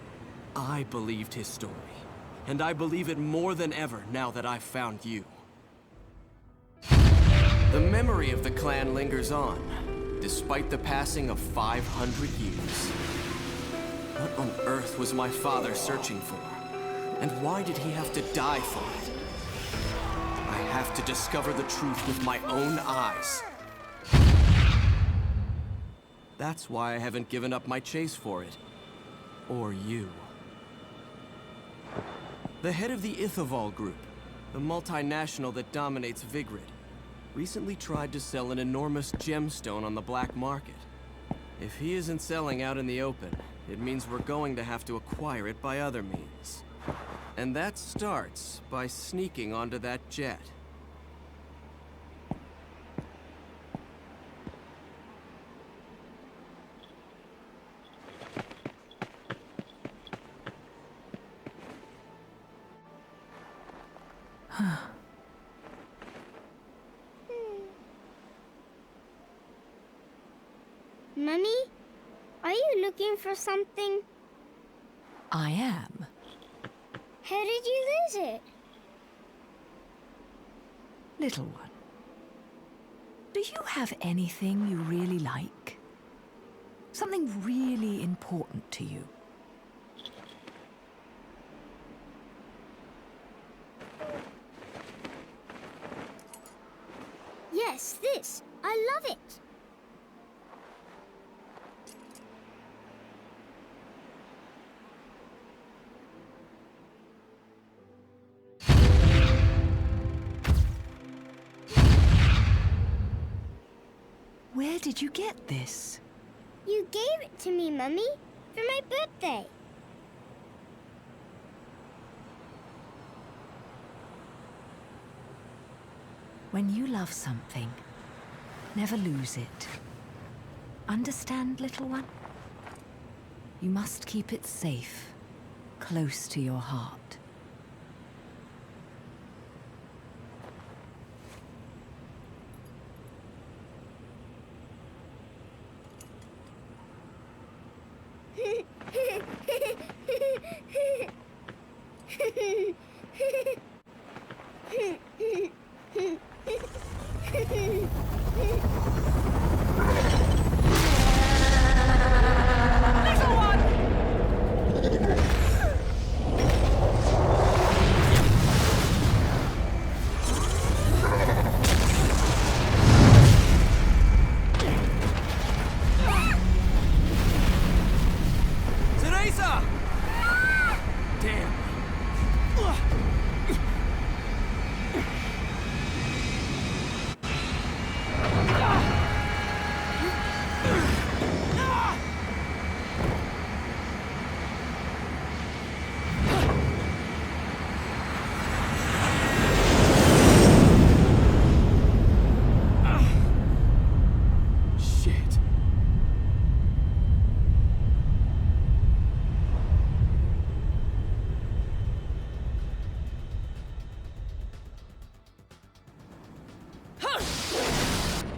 I believed his story. And I believe it more than ever now that I've found you. The memory of the clan lingers on, despite the passing of 500 years. What on earth was my father searching for? And why did he have to die for it? I have to discover the truth with my own eyes. That's why I haven't given up my chase for it. Or you. The head of the Ithoval Group, the multinational that dominates Vigrid, recently tried to sell an enormous gemstone on the black market. If he isn't selling out in the open, it means we're going to have to acquire it by other means. And that starts by sneaking onto that jet. Mummy, are you looking for something? I am. How did you lose it? Little one, do you have anything you really like? Something really important to you? Yes, this. I love it. Where did you get this? You gave it to me, Mummy, for my birthday. When you love something, never lose it. Understand, little one? You must keep it safe, close to your heart.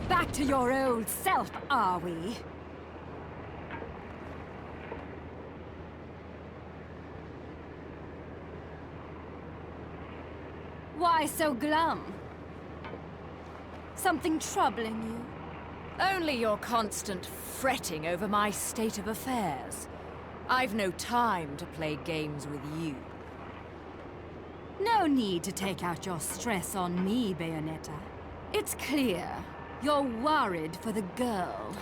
Back to your old self, are we? Why so glum? Something troubling you? Only your constant fretting over my state of affairs. I've no time to play games with you. No need to take out your stress on me, Bayonetta. It's clear you're worried for the girl.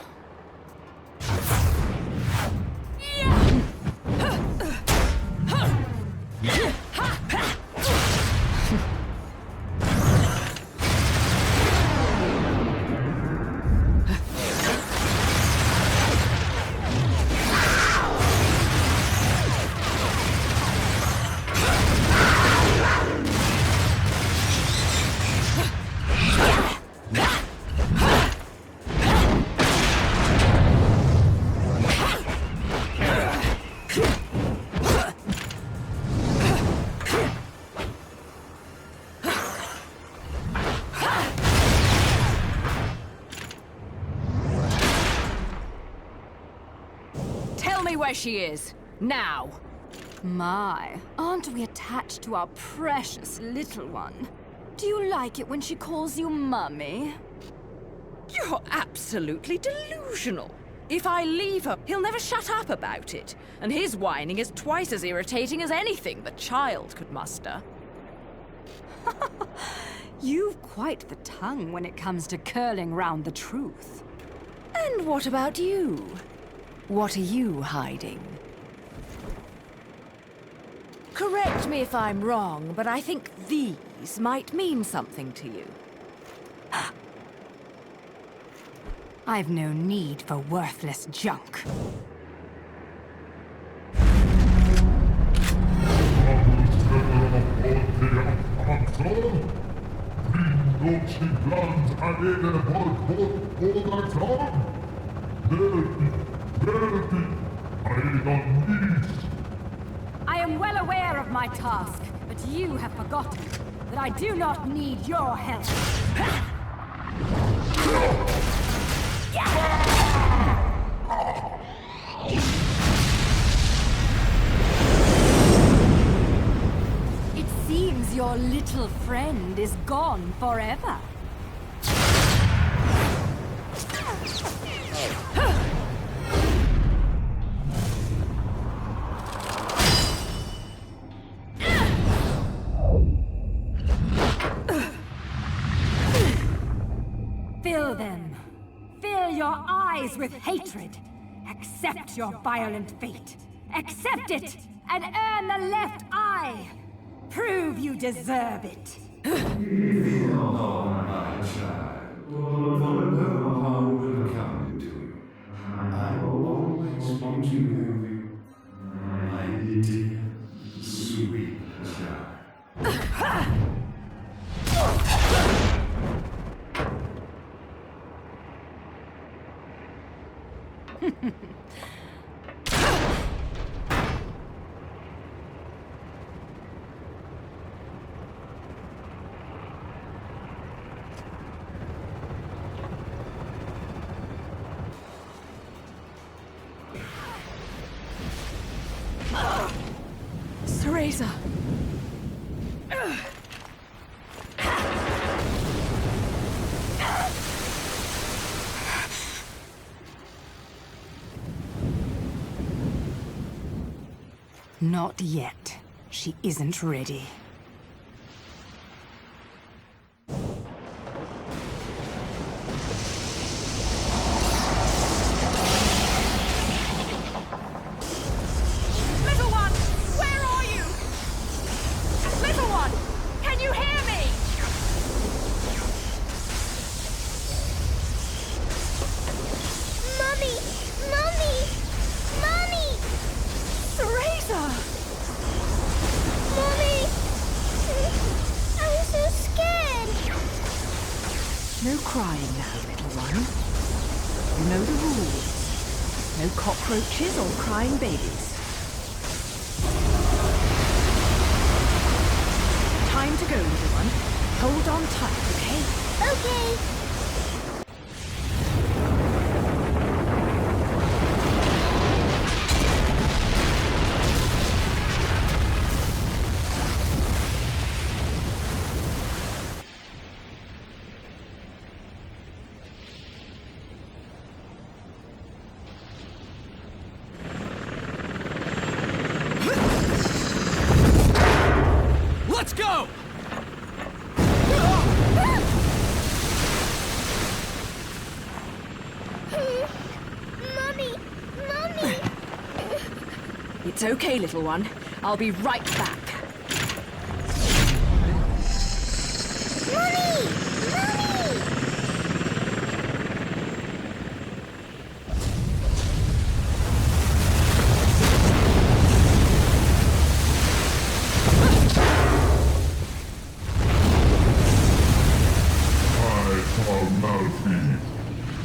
where she is. Now. My, aren't we attached to our precious little one? Do you like it when she calls you Mummy? You're absolutely delusional. If I leave her, he'll never shut up about it. And his whining is twice as irritating as anything the child could muster. You've quite the tongue when it comes to curling round the truth. And what about you? What are you hiding? Correct me if I'm wrong, but I think these might mean something to you. I've no need for worthless junk. I am well aware of my task, but you have forgotten that I do not need your help. It seems your little friend is gone forever. Fill them. Fill your eyes with hatred. Accept your violent fate. Accept it, and earn the left eye. Prove you deserve it. Fear not, my child, for no harm will come to you. I will always want you with you, my dear, sweet child. Razor. Not yet. She isn't ready. No crying now, little one. You know the rules. No cockroaches or crying babies. Time to go, little one. Hold on tight, okay? Okay. Let's go! Mommy! Mommy! It's okay, little one. I'll be right back. Mommy! Mommy!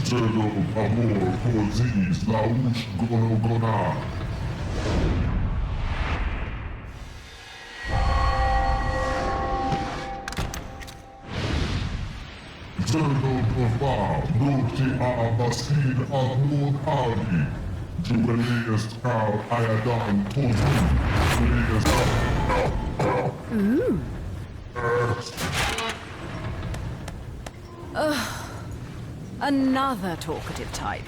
Zero amor pozis laush gonogona. Zero papa, noti a basin amor ali. Jubileus Carl Iadon Tozu. Jubileus Ooh. Another talkative type.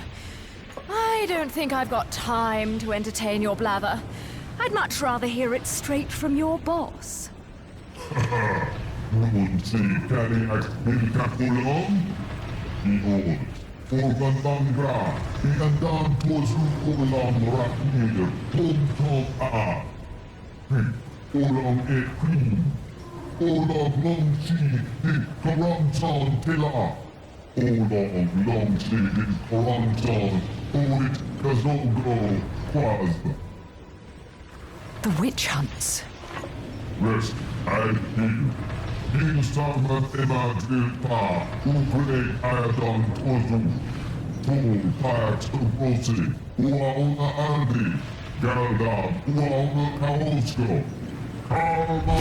I don't think I've got time to entertain your blather. I'd much rather hear it straight from your boss. Lumen Sages carrying Melikakulon. Behold, Organdangra, Iandan Tozu Olam Raknir, Tom A. Olam E Queen. Olam Long Chi, Karantan Tila. Olam Long Chi, Karantan, Orit Kazogo, Quaz. The witch hunts. Rest, I hear. King Sarman Emma Drilpa, Ukule Iadon Tozu, Tol Pax Urosi, Uauna Aldi, Galdam, Uauna Kaosko, Karma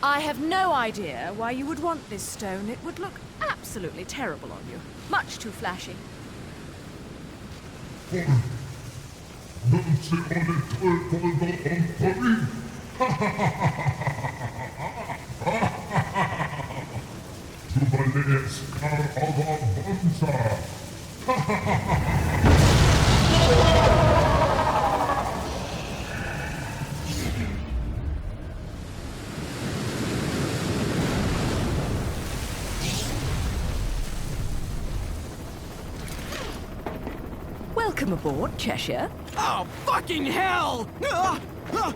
I have no idea why you would want this stone. It would look absolutely terrible on you. Much too flashy. Don't sit on it, Jubileus Car Bonsa. Welcome aboard, Cheshire. Oh, fucking hell! Mummy!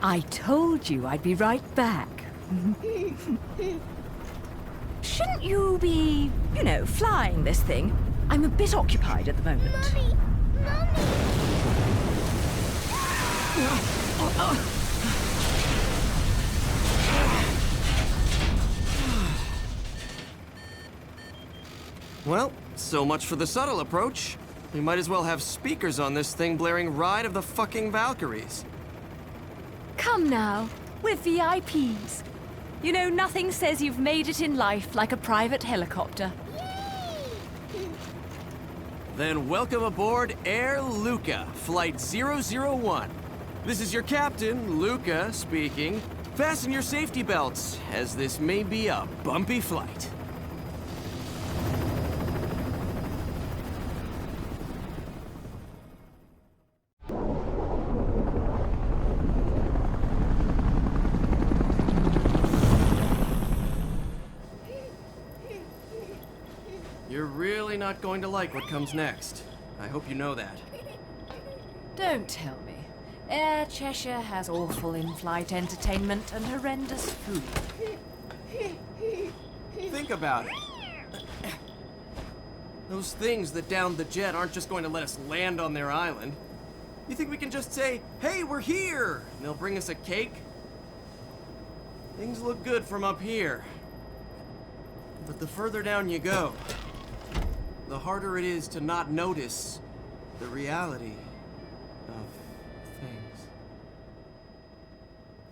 I told you I'd be right back. Shouldn't you be, you know, flying this thing? I'm a bit occupied at the moment. Mummy! Mummy! Well, so much for the subtle approach. We might as well have speakers on this thing blaring Ride of the fucking Valkyries. Come now, we're VIPs. You know, nothing says you've made it in life like a private helicopter. Then welcome aboard Air Luca, Flight 001. This is your captain, Luca, speaking. Fasten your safety belts, as this may be a bumpy flight. You're really not going to like what comes next. I hope you know that. Don't tell me. Air Cheshire has awful in-flight entertainment and horrendous food. Think about it. Those things that downed the jet aren't just going to let us land on their island. You think we can just say, "Hey, we're here," and they'll bring us a cake? Things look good from up here. But the further down you go, the harder it is to not notice the reality of things.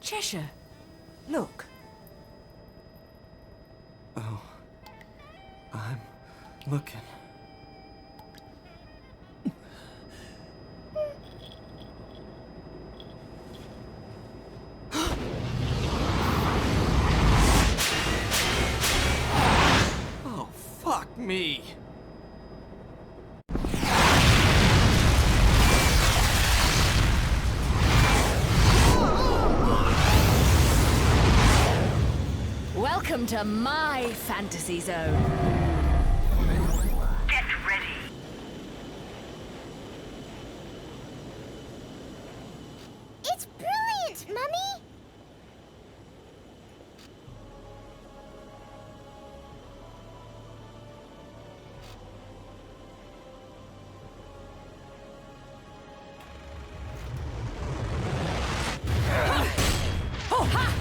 Cheshire, Look. Oh. I'm looking. Oh, fuck me. Welcome to my fantasy zone. Get ready. It's brilliant, Mummy! Oh, ha!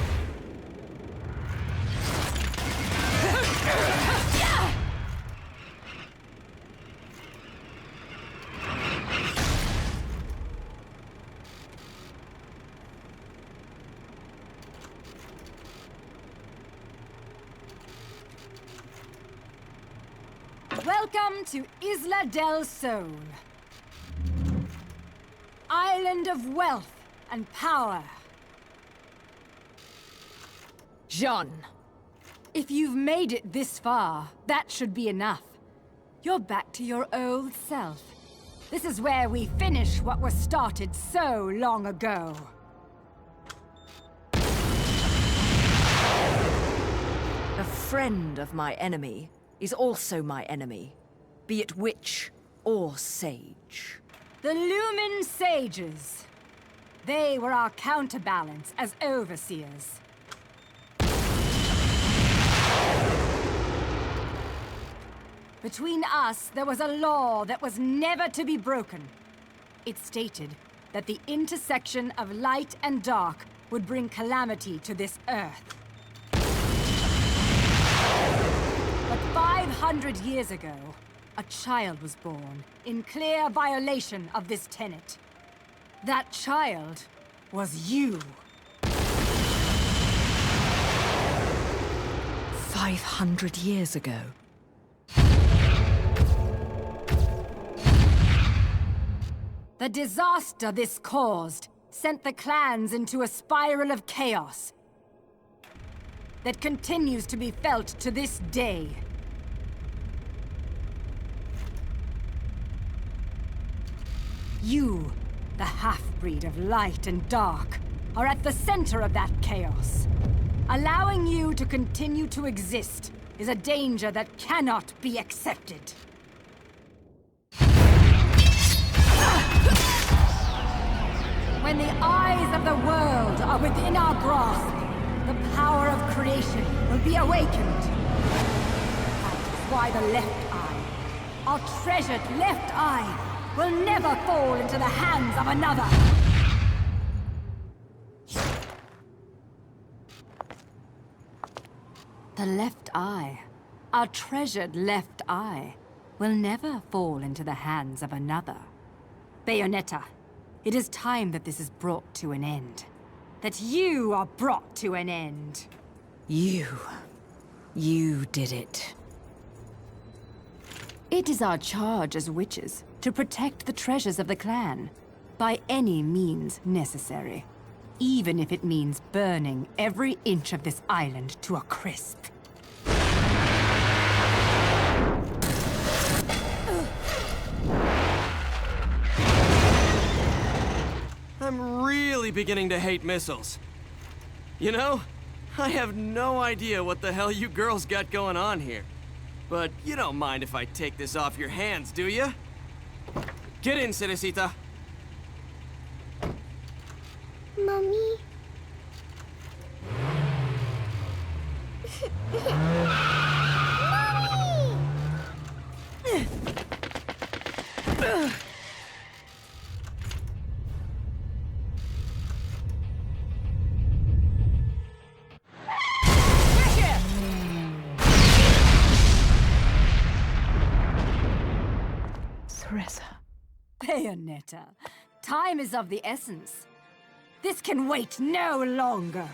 Welcome to Isla del Sol. Island of wealth and power. Jean. If you've made it this far, that should be enough. You're back to your old self. This is where we finish what was started so long ago. A friend of my enemy is also my enemy, be it witch or sage. The Lumen Sages. They were our counterbalance as overseers. Between us, there was a law that was never to be broken. It stated that the intersection of light and dark would bring calamity to this earth. But 500 years ago, a child was born in clear violation of this tenet. That child was you. 500 years ago. The disaster this caused sent the clans into a spiral of chaos that continues to be felt to this day. You, the half-breed of light and dark, are at the center of that chaos. Allowing you to continue to exist is a danger that cannot be accepted. When the eyes of the world are within our grasp, the power of creation will be awakened. That is why the left eye, our treasured left eye, will never fall into the hands of another. The left eye, our treasured left eye, will never fall into the hands of another. Bayonetta, it is time that this is brought to an end. That you are brought to an end. You did it. It is our charge as witches to protect the treasures of the clan, by any means necessary. Even if it means burning every inch of this island to a crisp. I'm really beginning to hate missiles. You know, I have no idea what the hell you girls got going on here. But you don't mind if I take this off your hands, do you? Get in, Cerecita. Mommy? Bayonetta, time is of the essence. This can wait no longer.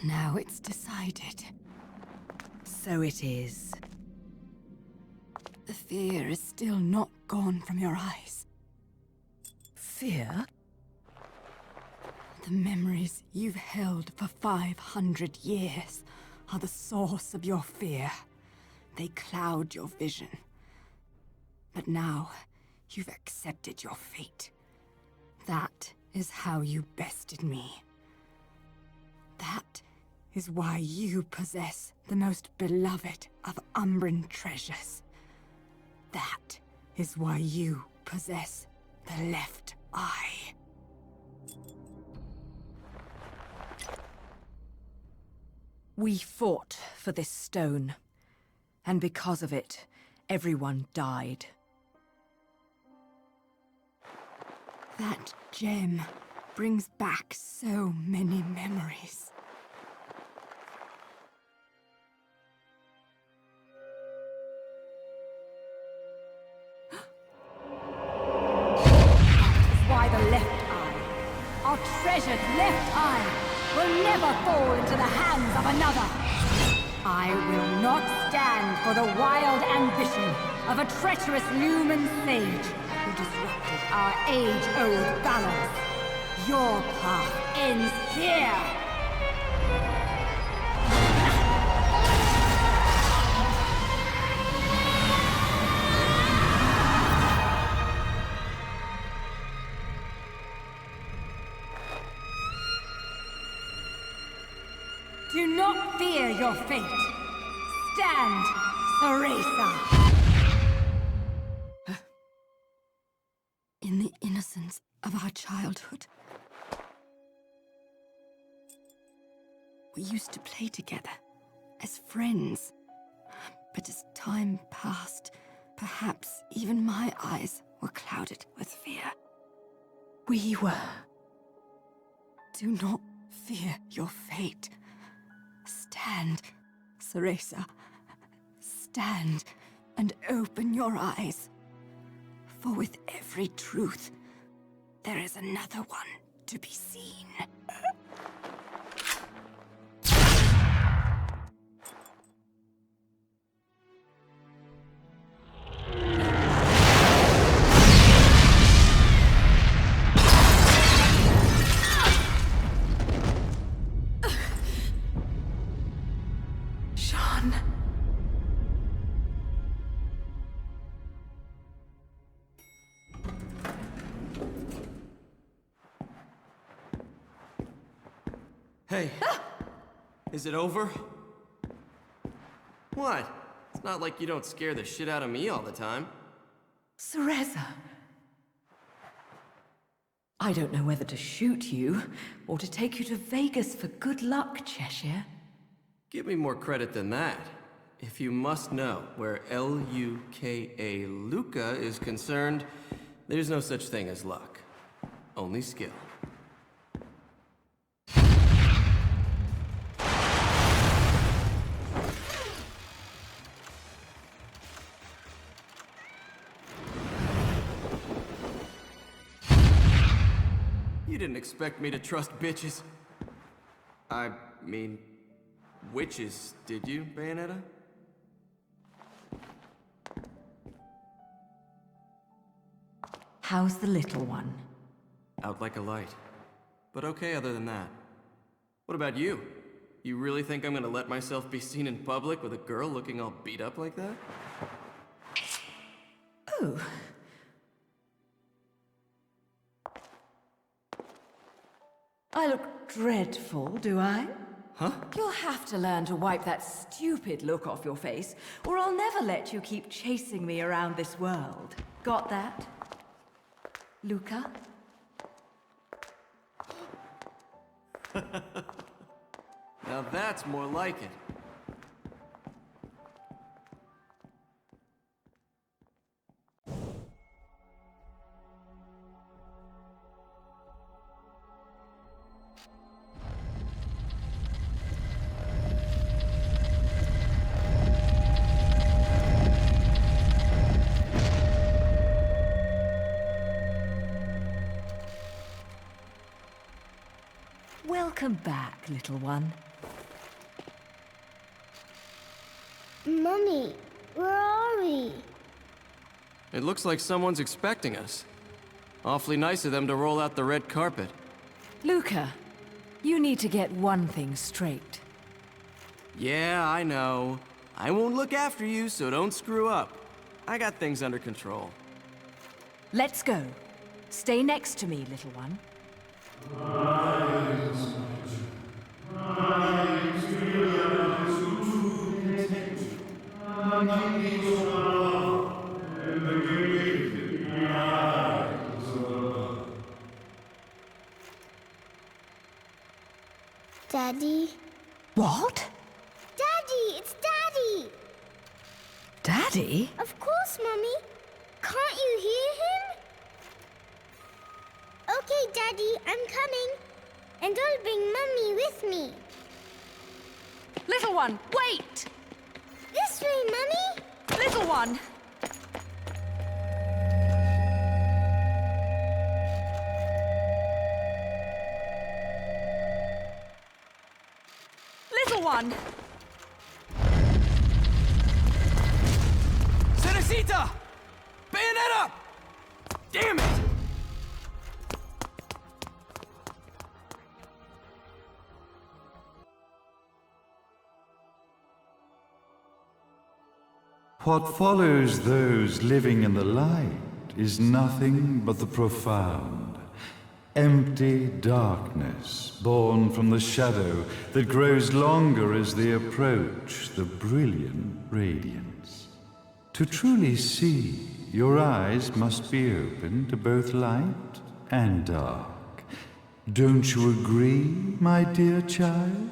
Now it's decided. So it is. The fear is still not gone from your eyes. Fear? The memories you've held for 500 years are the source of your fear. They cloud your vision. But now, you've accepted your fate. That is how you bested me. That is why you possess the most beloved of Umbran treasures. That is why you possess the left eye. We fought for this stone, and because of it, everyone died. That gem brings back so many memories. Why the left eye, our treasured left eye, will never fall into the hands of another. I will not stand for the wild ambition of a treacherous Lumen Sage who disrupted our age-old balance. Your path ends here! Do not fear your fate. Stand, Ceresa. In the innocence of our childhood, we used to play together as friends. But as time passed, perhaps even my eyes were clouded with fear. We were. Do not fear your fate. Stand, Ceresa. Stand and open your eyes. For with every truth, there is another one to be seen. Hey, is it over? What? It's not like you don't scare the shit out of me all the time. Ceresa. I don't know whether to shoot you, or to take you to Vegas for good luck, Cheshire. Give me more credit than that. If you must know, where L-U-K-A Luca is concerned, there's no such thing as luck. Only skill. You didn't expect me to trust bitches. I mean, witches, did you, Bayonetta? How's the little one? Out like a light. But okay other than that. What about you? You really think I'm gonna let myself be seen in public with a girl looking all beat up like that? Oh. I look dreadful, do I? Huh? You'll have to learn to wipe that stupid look off your face, or I'll never let you keep chasing me around this world. Got that? Luca? Now that's more like it. Welcome back, little one. Mummy, where are we? It looks like someone's expecting us. Awfully nice of them to roll out the red carpet. Luca, you need to get one thing straight. Yeah, I know. I won't look after you, so don't screw up. I got things under control. Let's go. Stay next to me, little one. Daddy? What? Daddy! It's Daddy! Daddy? Of course, Mummy. Can't you hear him? Okay, Daddy, I'm coming. And I'll bring Mummy with me. Little one, wait! This way, Mummy! Little one! Little one! Cerecita! Bayonetta! Damn it! What follows those living in the light is nothing but the profound, empty darkness born from the shadow that grows longer as they approach the brilliant radiance. To truly see, your eyes must be open to both light and dark. Don't you agree, my dear child?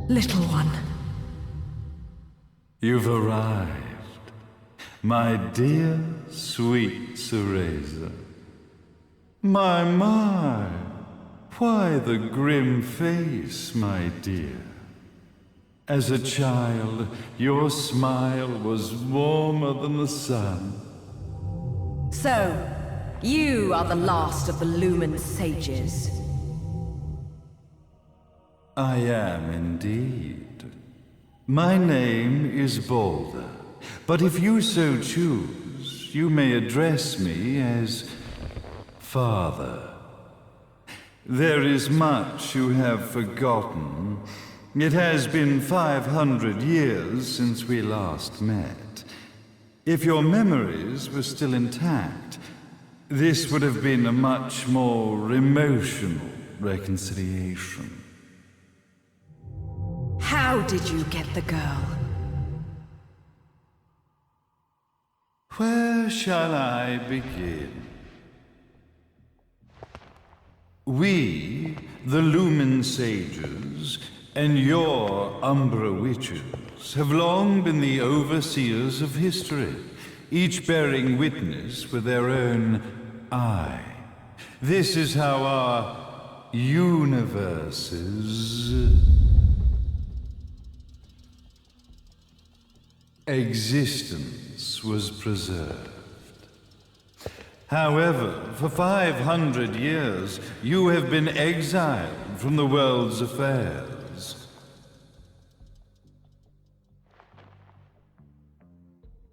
Little one. You've arrived, my dear, sweet Cereza. My, why the grim face, my dear? As a child, your smile was warmer than the sun. So, you are the last of the Lumen Sages. I am indeed. My name is Balder, but if you so choose, you may address me as Father. There is much you have forgotten. It has been 500 years since we last met. If your memories were still intact, this would have been a much more emotional reconciliation. How did you get the girl? Where shall I begin? We, the Lumen Sages, and your Umbra Witches, have long been the overseers of history, each bearing witness with their own eye. This is how our universes existence was preserved. However, for 500 years, you have been exiled from the world's affairs.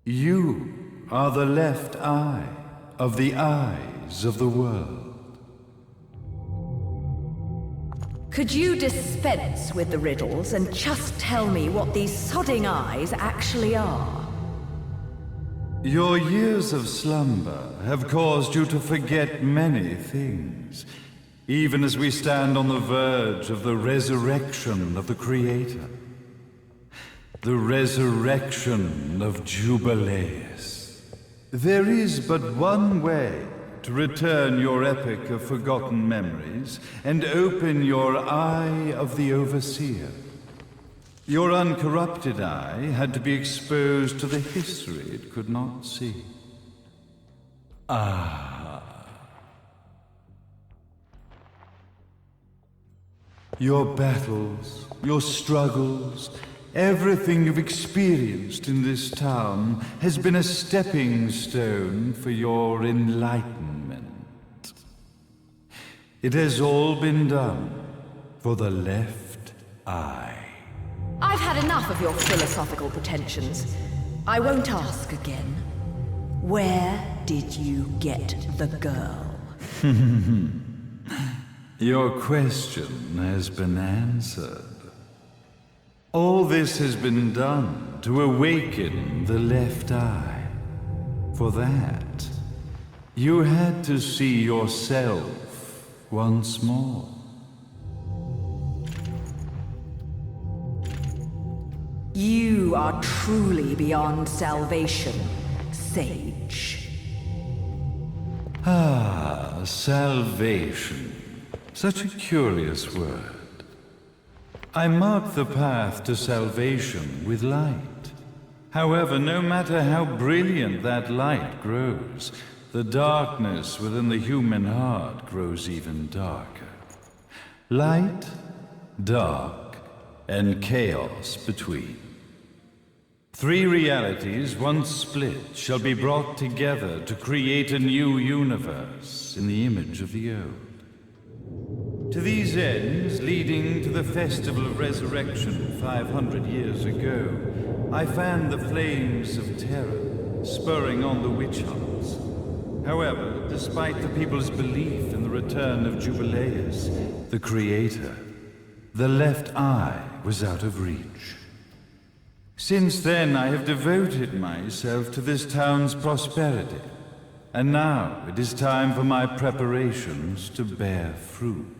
You are the left eye of the eyes of the world. Could you dispense with the riddles and just tell me what these sodding eyes actually are? Your years of slumber have caused you to forget many things, even as we stand on the verge of the resurrection of the Creator. The resurrection of Jubileus. There is but one way to return your epic of forgotten memories and open your eye of the Overseer. Your uncorrupted eye had to be exposed to the history it could not see. Your battles, your struggles, Everything you've experienced in this town has been a stepping stone for your enlightenment. It has all been done for the left eye. I've had enough of your philosophical pretensions. I won't ask again. Where did you get the girl? Your question has been answered. All this has been done to awaken the left eye. For that, you had to see yourself once more. You are truly beyond salvation, Sage. Ah, salvation. Such a curious word. I mark the path to salvation with light. However, no matter how brilliant that light grows, the darkness within the human heart grows even darker. Light, dark, and chaos between. Three realities, once split, shall be brought together to create a new universe in the image of the old. To these ends, leading to the Festival of Resurrection 500 years ago, I fanned the flames of terror, spurring on the witch hunts. However, despite the people's belief in the return of Jubileus, the Creator, the left eye was out of reach. Since then, I have devoted myself to this town's prosperity, and now it is time for my preparations to bear fruit.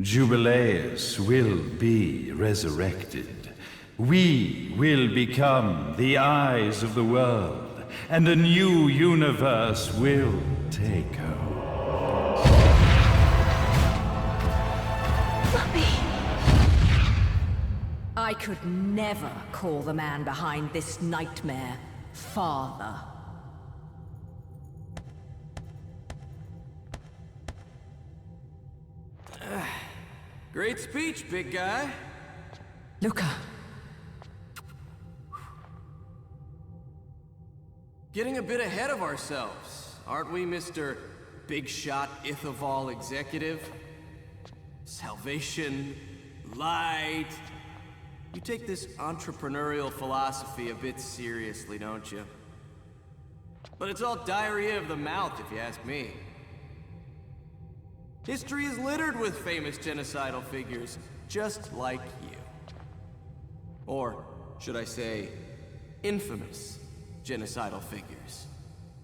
Jubileus will be resurrected. We will become the eyes of the world, and a new universe will take hold. Mummy! I could never call the man behind this nightmare father. Great speech, big guy. Luca. Getting a bit ahead of ourselves, aren't we, Mr. Big Shot Ithaval Executive? Salvation, light. You take this entrepreneurial philosophy a bit seriously, don't you? But it's all diarrhea of the mouth, if you ask me. History is littered with famous genocidal figures, just like you. Or, should I say, infamous genocidal figures.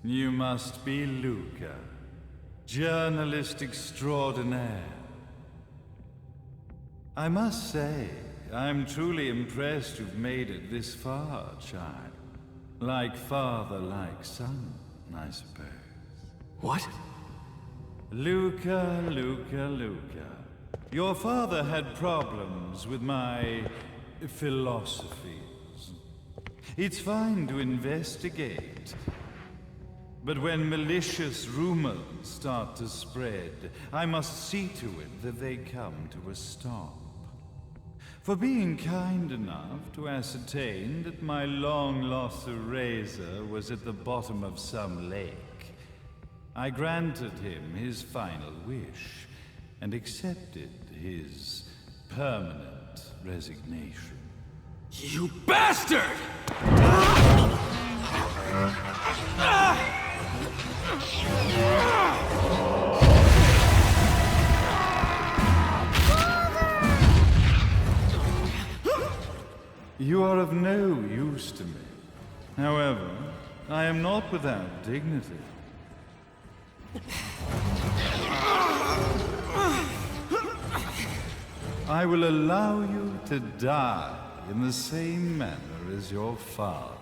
You must be Luca, journalist extraordinaire. I must say, I'm truly impressed you've made it this far, child. Like father, like son, I suppose. What? Luca, Luca, Luca. Your father had problems with my philosophies. It's fine to investigate, but when malicious rumors start to spread, I must see to it that they come to a stop. For being kind enough to ascertain that my long-lost eraser was at the bottom of some lake, I granted him his final wish and accepted his permanent resignation. You bastard! You are of no use to me. However, I am not without dignity. I will allow you to die in the same manner as your father.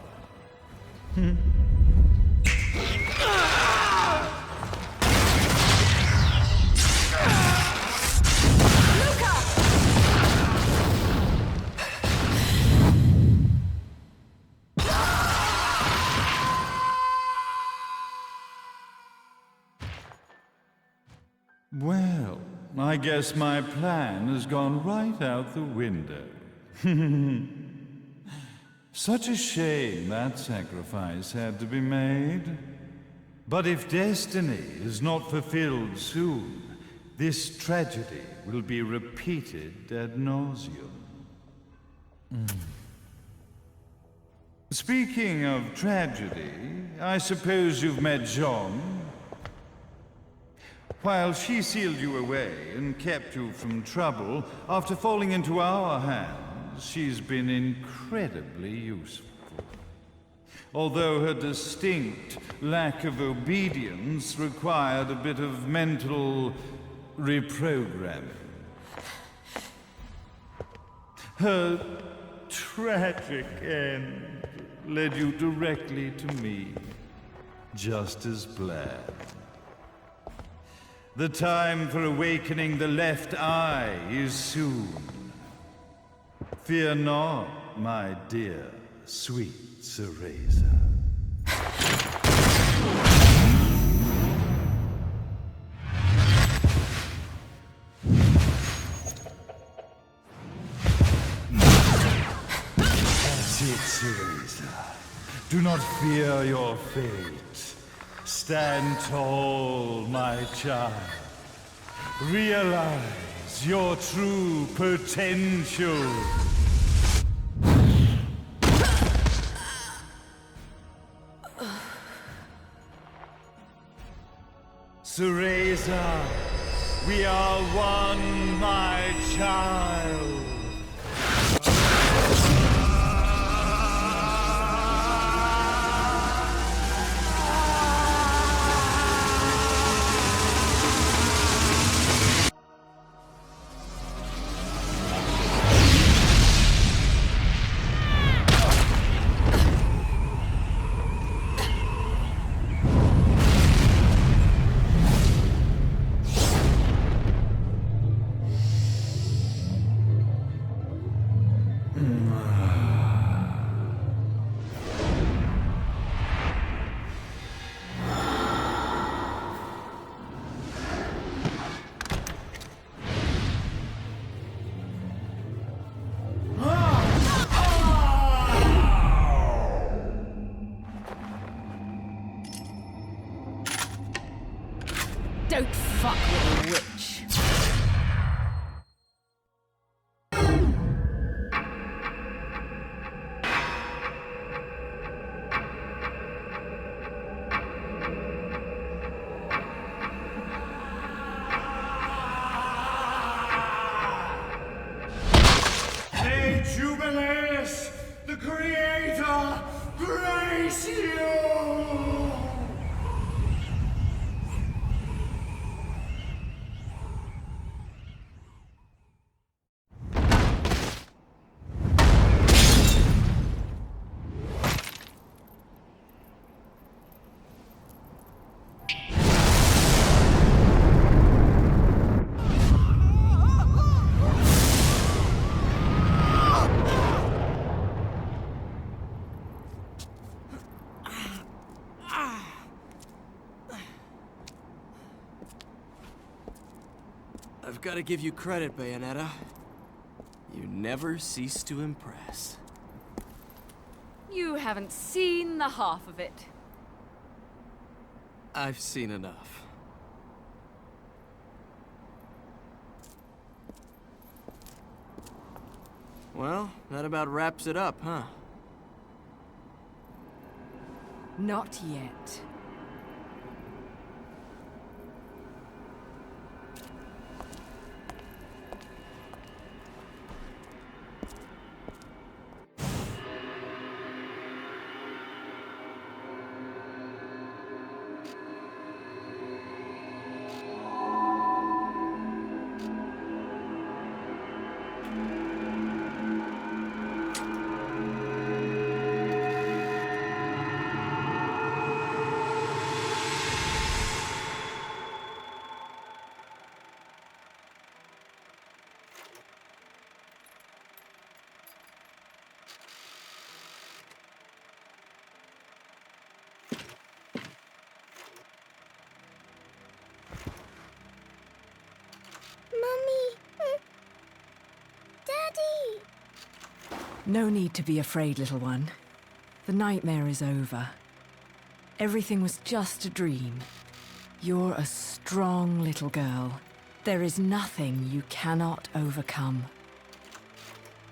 Well, I guess my plan has gone right out the window. Such a shame that sacrifice had to be made. But if destiny is not fulfilled soon, this tragedy will be repeated ad nauseum. Speaking of tragedy, I suppose you've met Jean? While she sealed you away and kept you from trouble, after falling into our hands, she's been incredibly useful. Although her distinct lack of obedience required a bit of mental reprogramming. Her tragic end led you directly to me, just as planned. The time for awakening the left eye is soon. Fear not, my dear, sweet Cereza. That's it, Cereza. Do not fear your fate. Stand tall, my child. Realize your true potential. Cereza, we are one, my child. Don't fuck with a witch. May Jubileus, the Creator, grace you! I've got to give you credit, Bayonetta. You never cease to impress. You haven't seen the half of it. I've seen enough. Well, that about wraps it up, huh? Not yet. No need to be afraid, little one. The nightmare is over. Everything was just a dream. You're a strong little girl. There is nothing you cannot overcome.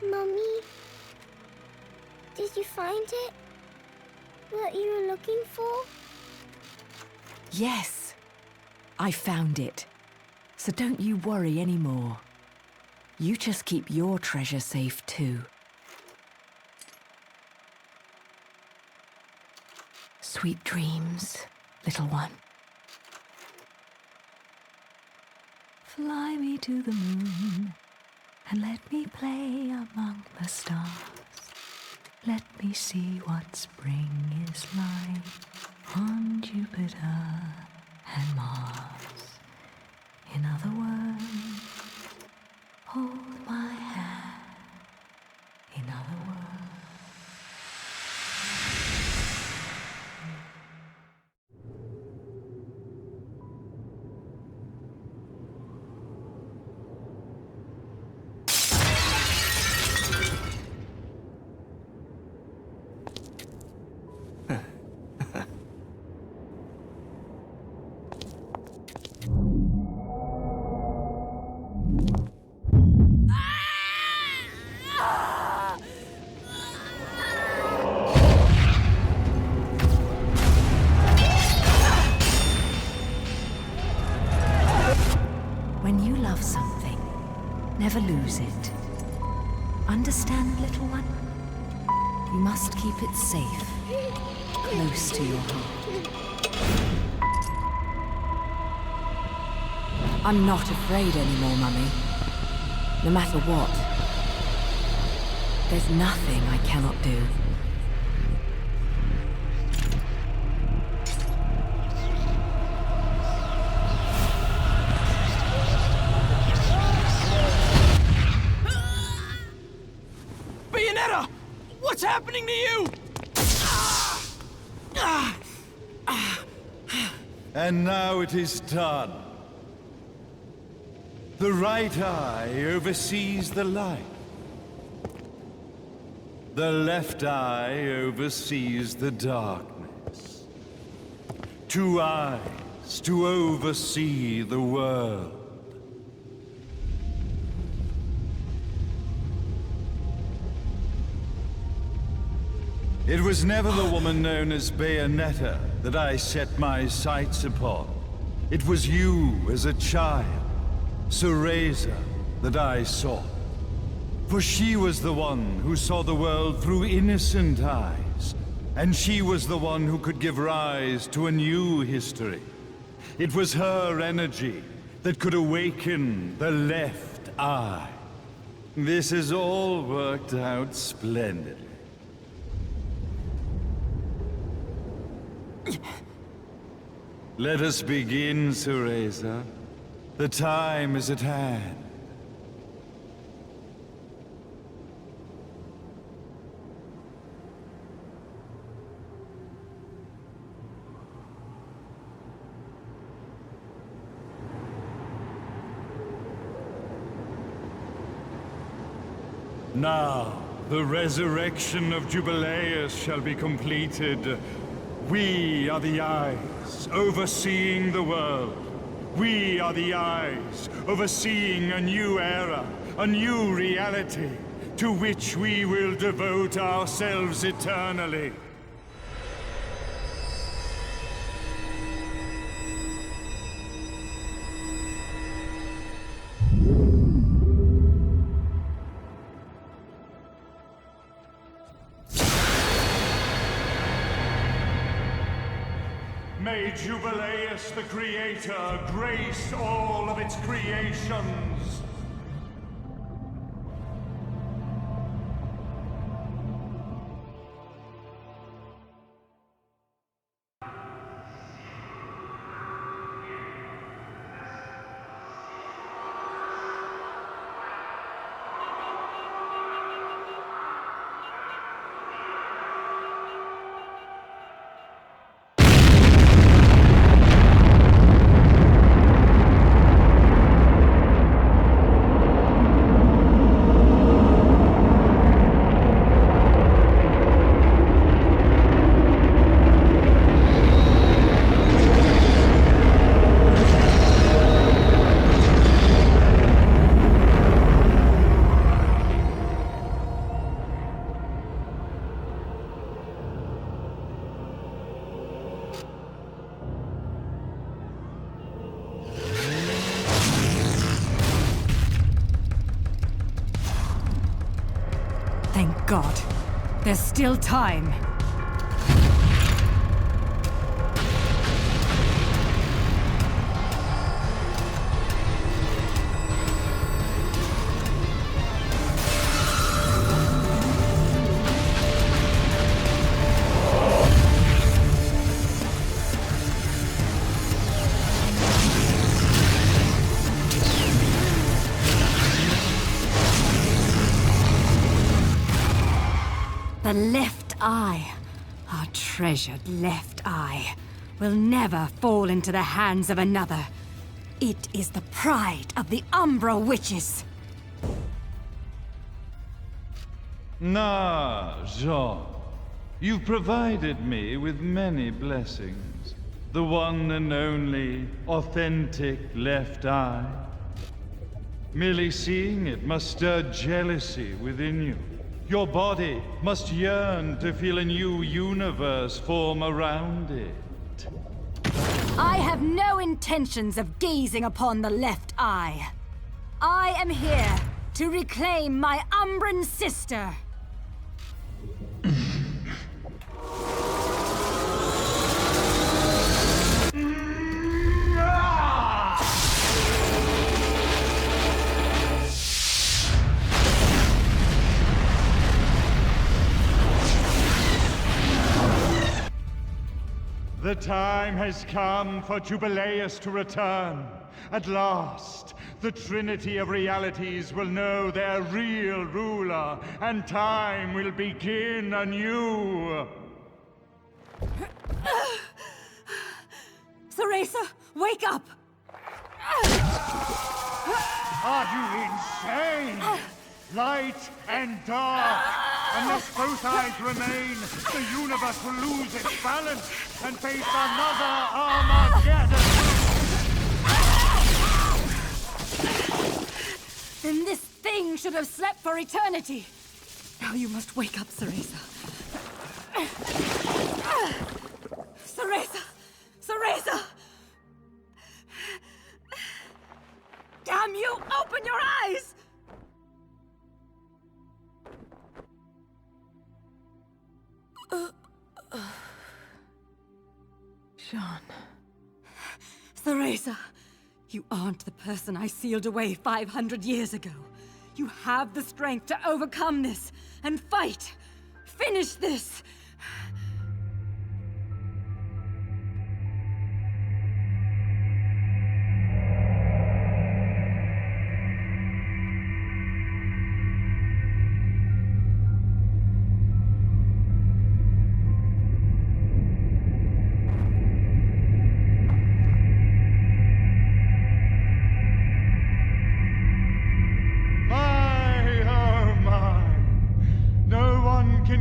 Mummy, did you find it? What you were looking for? Yes, I found it. So don't you worry anymore. You just keep your treasure safe too. Sweet dreams, little one. Fly me to the moon and let me play among the stars. Let me see what spring is like on Jupiter and Mars. In other words, hold my hand. In other words. When you love something, never lose it. Understand, little one? You must keep it safe, close to your heart. I'm not afraid anymore, Mummy. No matter what. There's nothing I cannot do. Bayonetta! What's happening to you? And now it is done. The right eye oversees the light. The left eye oversees the darkness. 2 eyes to oversee the world. It was never the woman known as Bayonetta that I set my sights upon. It was you as a child, Cereza, that I sought. For she was the one who saw the world through innocent eyes, and she was the one who could give rise to a new history. It was her energy that could awaken the left eye. This has all worked out splendidly. Let us begin, Cereza. The time is at hand. Now, the resurrection of Jubileus shall be completed. We are the eyes, overseeing the world. We are the eyes, overseeing a new era, a new reality, to which we will devote ourselves eternally. May Jubileus the Creator grace all of its creations. God. There's still time. The left eye, our treasured left eye, will never fall into the hands of another. It is the pride of the Umbra Witches. Nah, Jean. You've provided me with many blessings. The one and only authentic left eye. Merely seeing it must stir jealousy within you. Your body must yearn to feel a new universe form around it. I have no intentions of gazing upon the left eye. I am here to reclaim my Umbran sister. The time has come for Jubileus to return. At last, the Trinity of Realities will know their real ruler, and time will begin anew. Cereza, wake up! Are you insane? Light and dark. Unless both eyes remain, the universe will lose its balance and face another Armageddon. Then this thing should have slept for eternity. Now you must wake up, Cereza. Cereza! Cereza! Damn you! Open your eyes! Jean. Cereza, you aren't the person I sealed away 500 years ago. You have the strength to overcome this and fight. Finish this.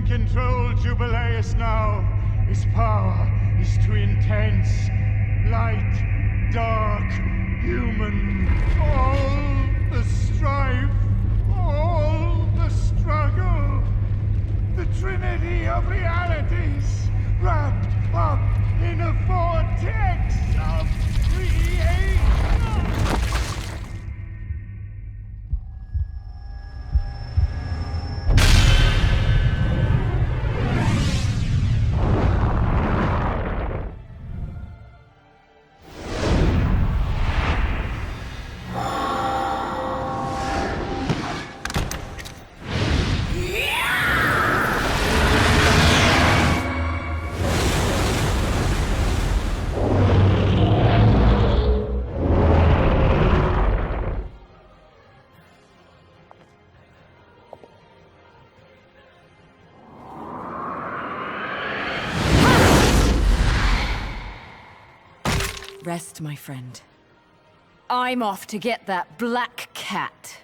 Control Jubileus now. His power is too intense. Light, dark, human. All the strife, all the struggle. The Trinity of Realities, wrapped up in a vortex of creation. Rest, my friend. I'm off to get that black cat.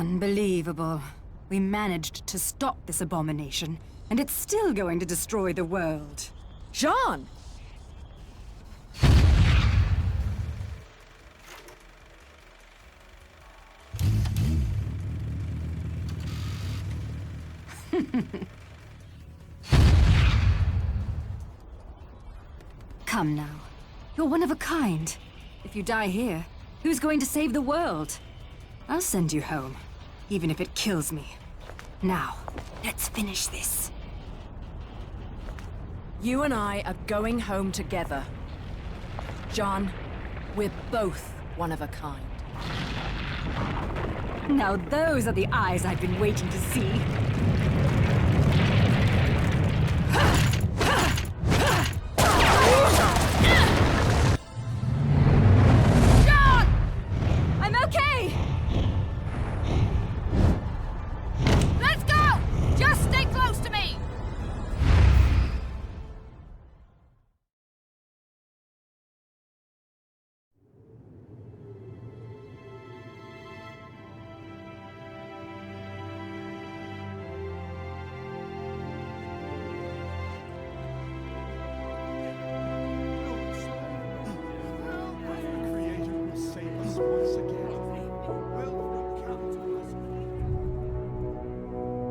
Unbelievable. We managed to stop this abomination, and it's still going to destroy the world. Jean! Come now. You're one of a kind. If you die here, who's going to save the world? I'll send you home, even if it kills me. Now, let's finish this. You and I are going home together. John, we're both one of a kind. Now those are the eyes I've been waiting to see. John! I'm okay! Let's go! Just stay close to me!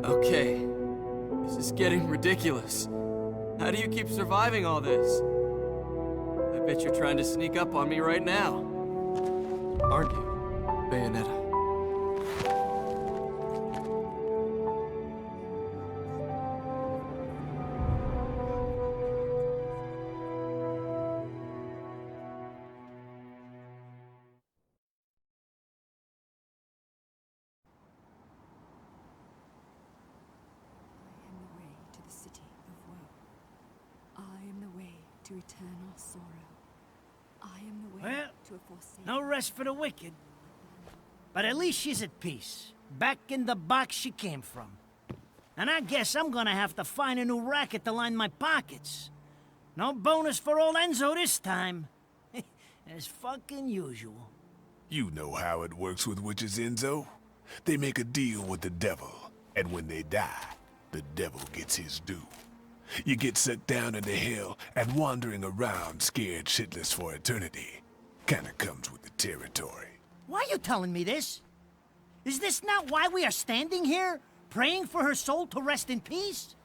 Okay. This is getting ridiculous. How do you keep surviving all this? I bet you're trying to sneak up on me right now. Aren't you, Bayonetta? To eternal sorrow. I am the way Well, to a forsaken... no rest for the wicked. But at least she's at peace. Back in the box she came from. And I guess I'm gonna have to find a new racket to line my pockets. No bonus for old Enzo this time. As fucking usual. You know how it works with witches, Enzo. They make a deal with the devil, and when they die, the devil gets his due. You get sucked down into hell and wandering around scared shitless for eternity. Kinda comes with the territory. Why are you telling me this? Is this not why we are standing here? Praying for her soul to rest in peace?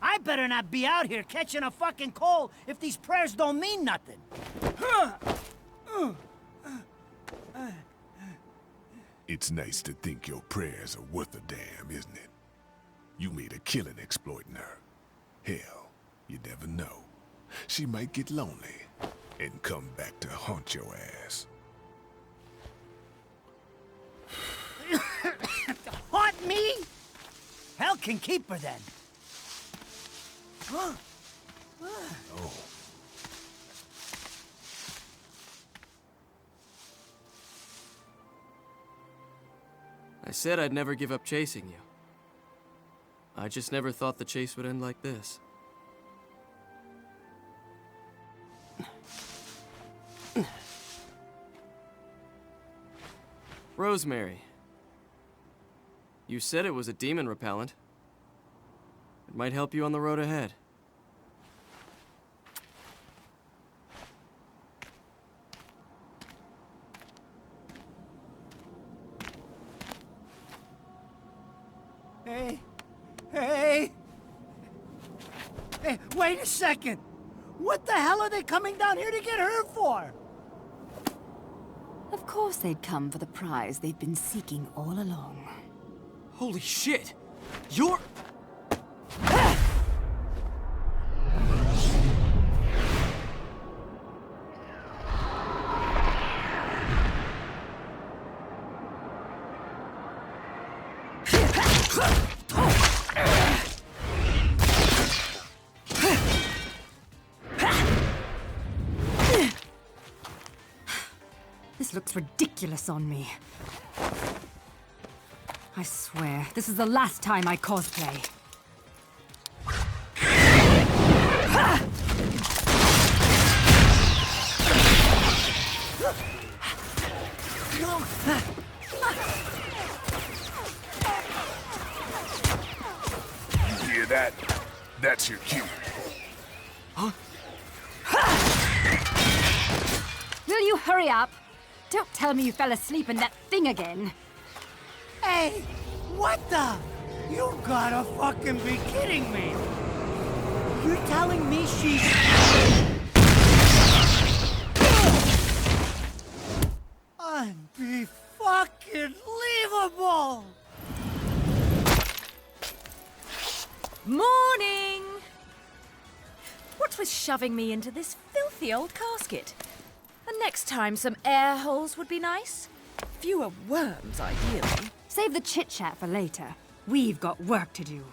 I better not be out here catching a fucking cold if these prayers don't mean nothing. It's nice to think your prayers are worth a damn, isn't it? You made a killing exploiting her. Hell, you never know. She might get lonely and come back to haunt your ass. Haunt me? Hell can keep her then. Oh. I said I'd never give up chasing you. I just never thought the chase would end like this. Rosemary. You said it was a demon repellent. It might help you on the road ahead. Hey, wait a second. What the hell are they coming down here to get her for? Of course they'd come for the prize they've been seeking all along. Holy shit! You're... This looks ridiculous on me. I swear, this is the last time I cosplay. hear that? That's your cue. Huh? Will you hurry up? Don't tell me you fell asleep in that thing again. Hey, what the? You gotta fucking be kidding me. You're telling me she's... Unbe-fucking-leavable! Morning! What was shoving me into this filthy old casket? And next time some air holes would be nice. Fewer worms, ideally. Save the chit-chat for later. We've got work to do.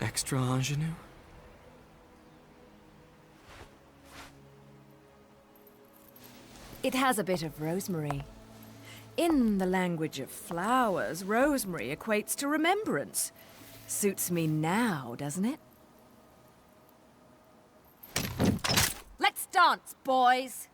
Extra ingenue? It has a bit of rosemary. In the language of flowers, rosemary equates to remembrance. Suits me now, doesn't it? Let's dance, boys!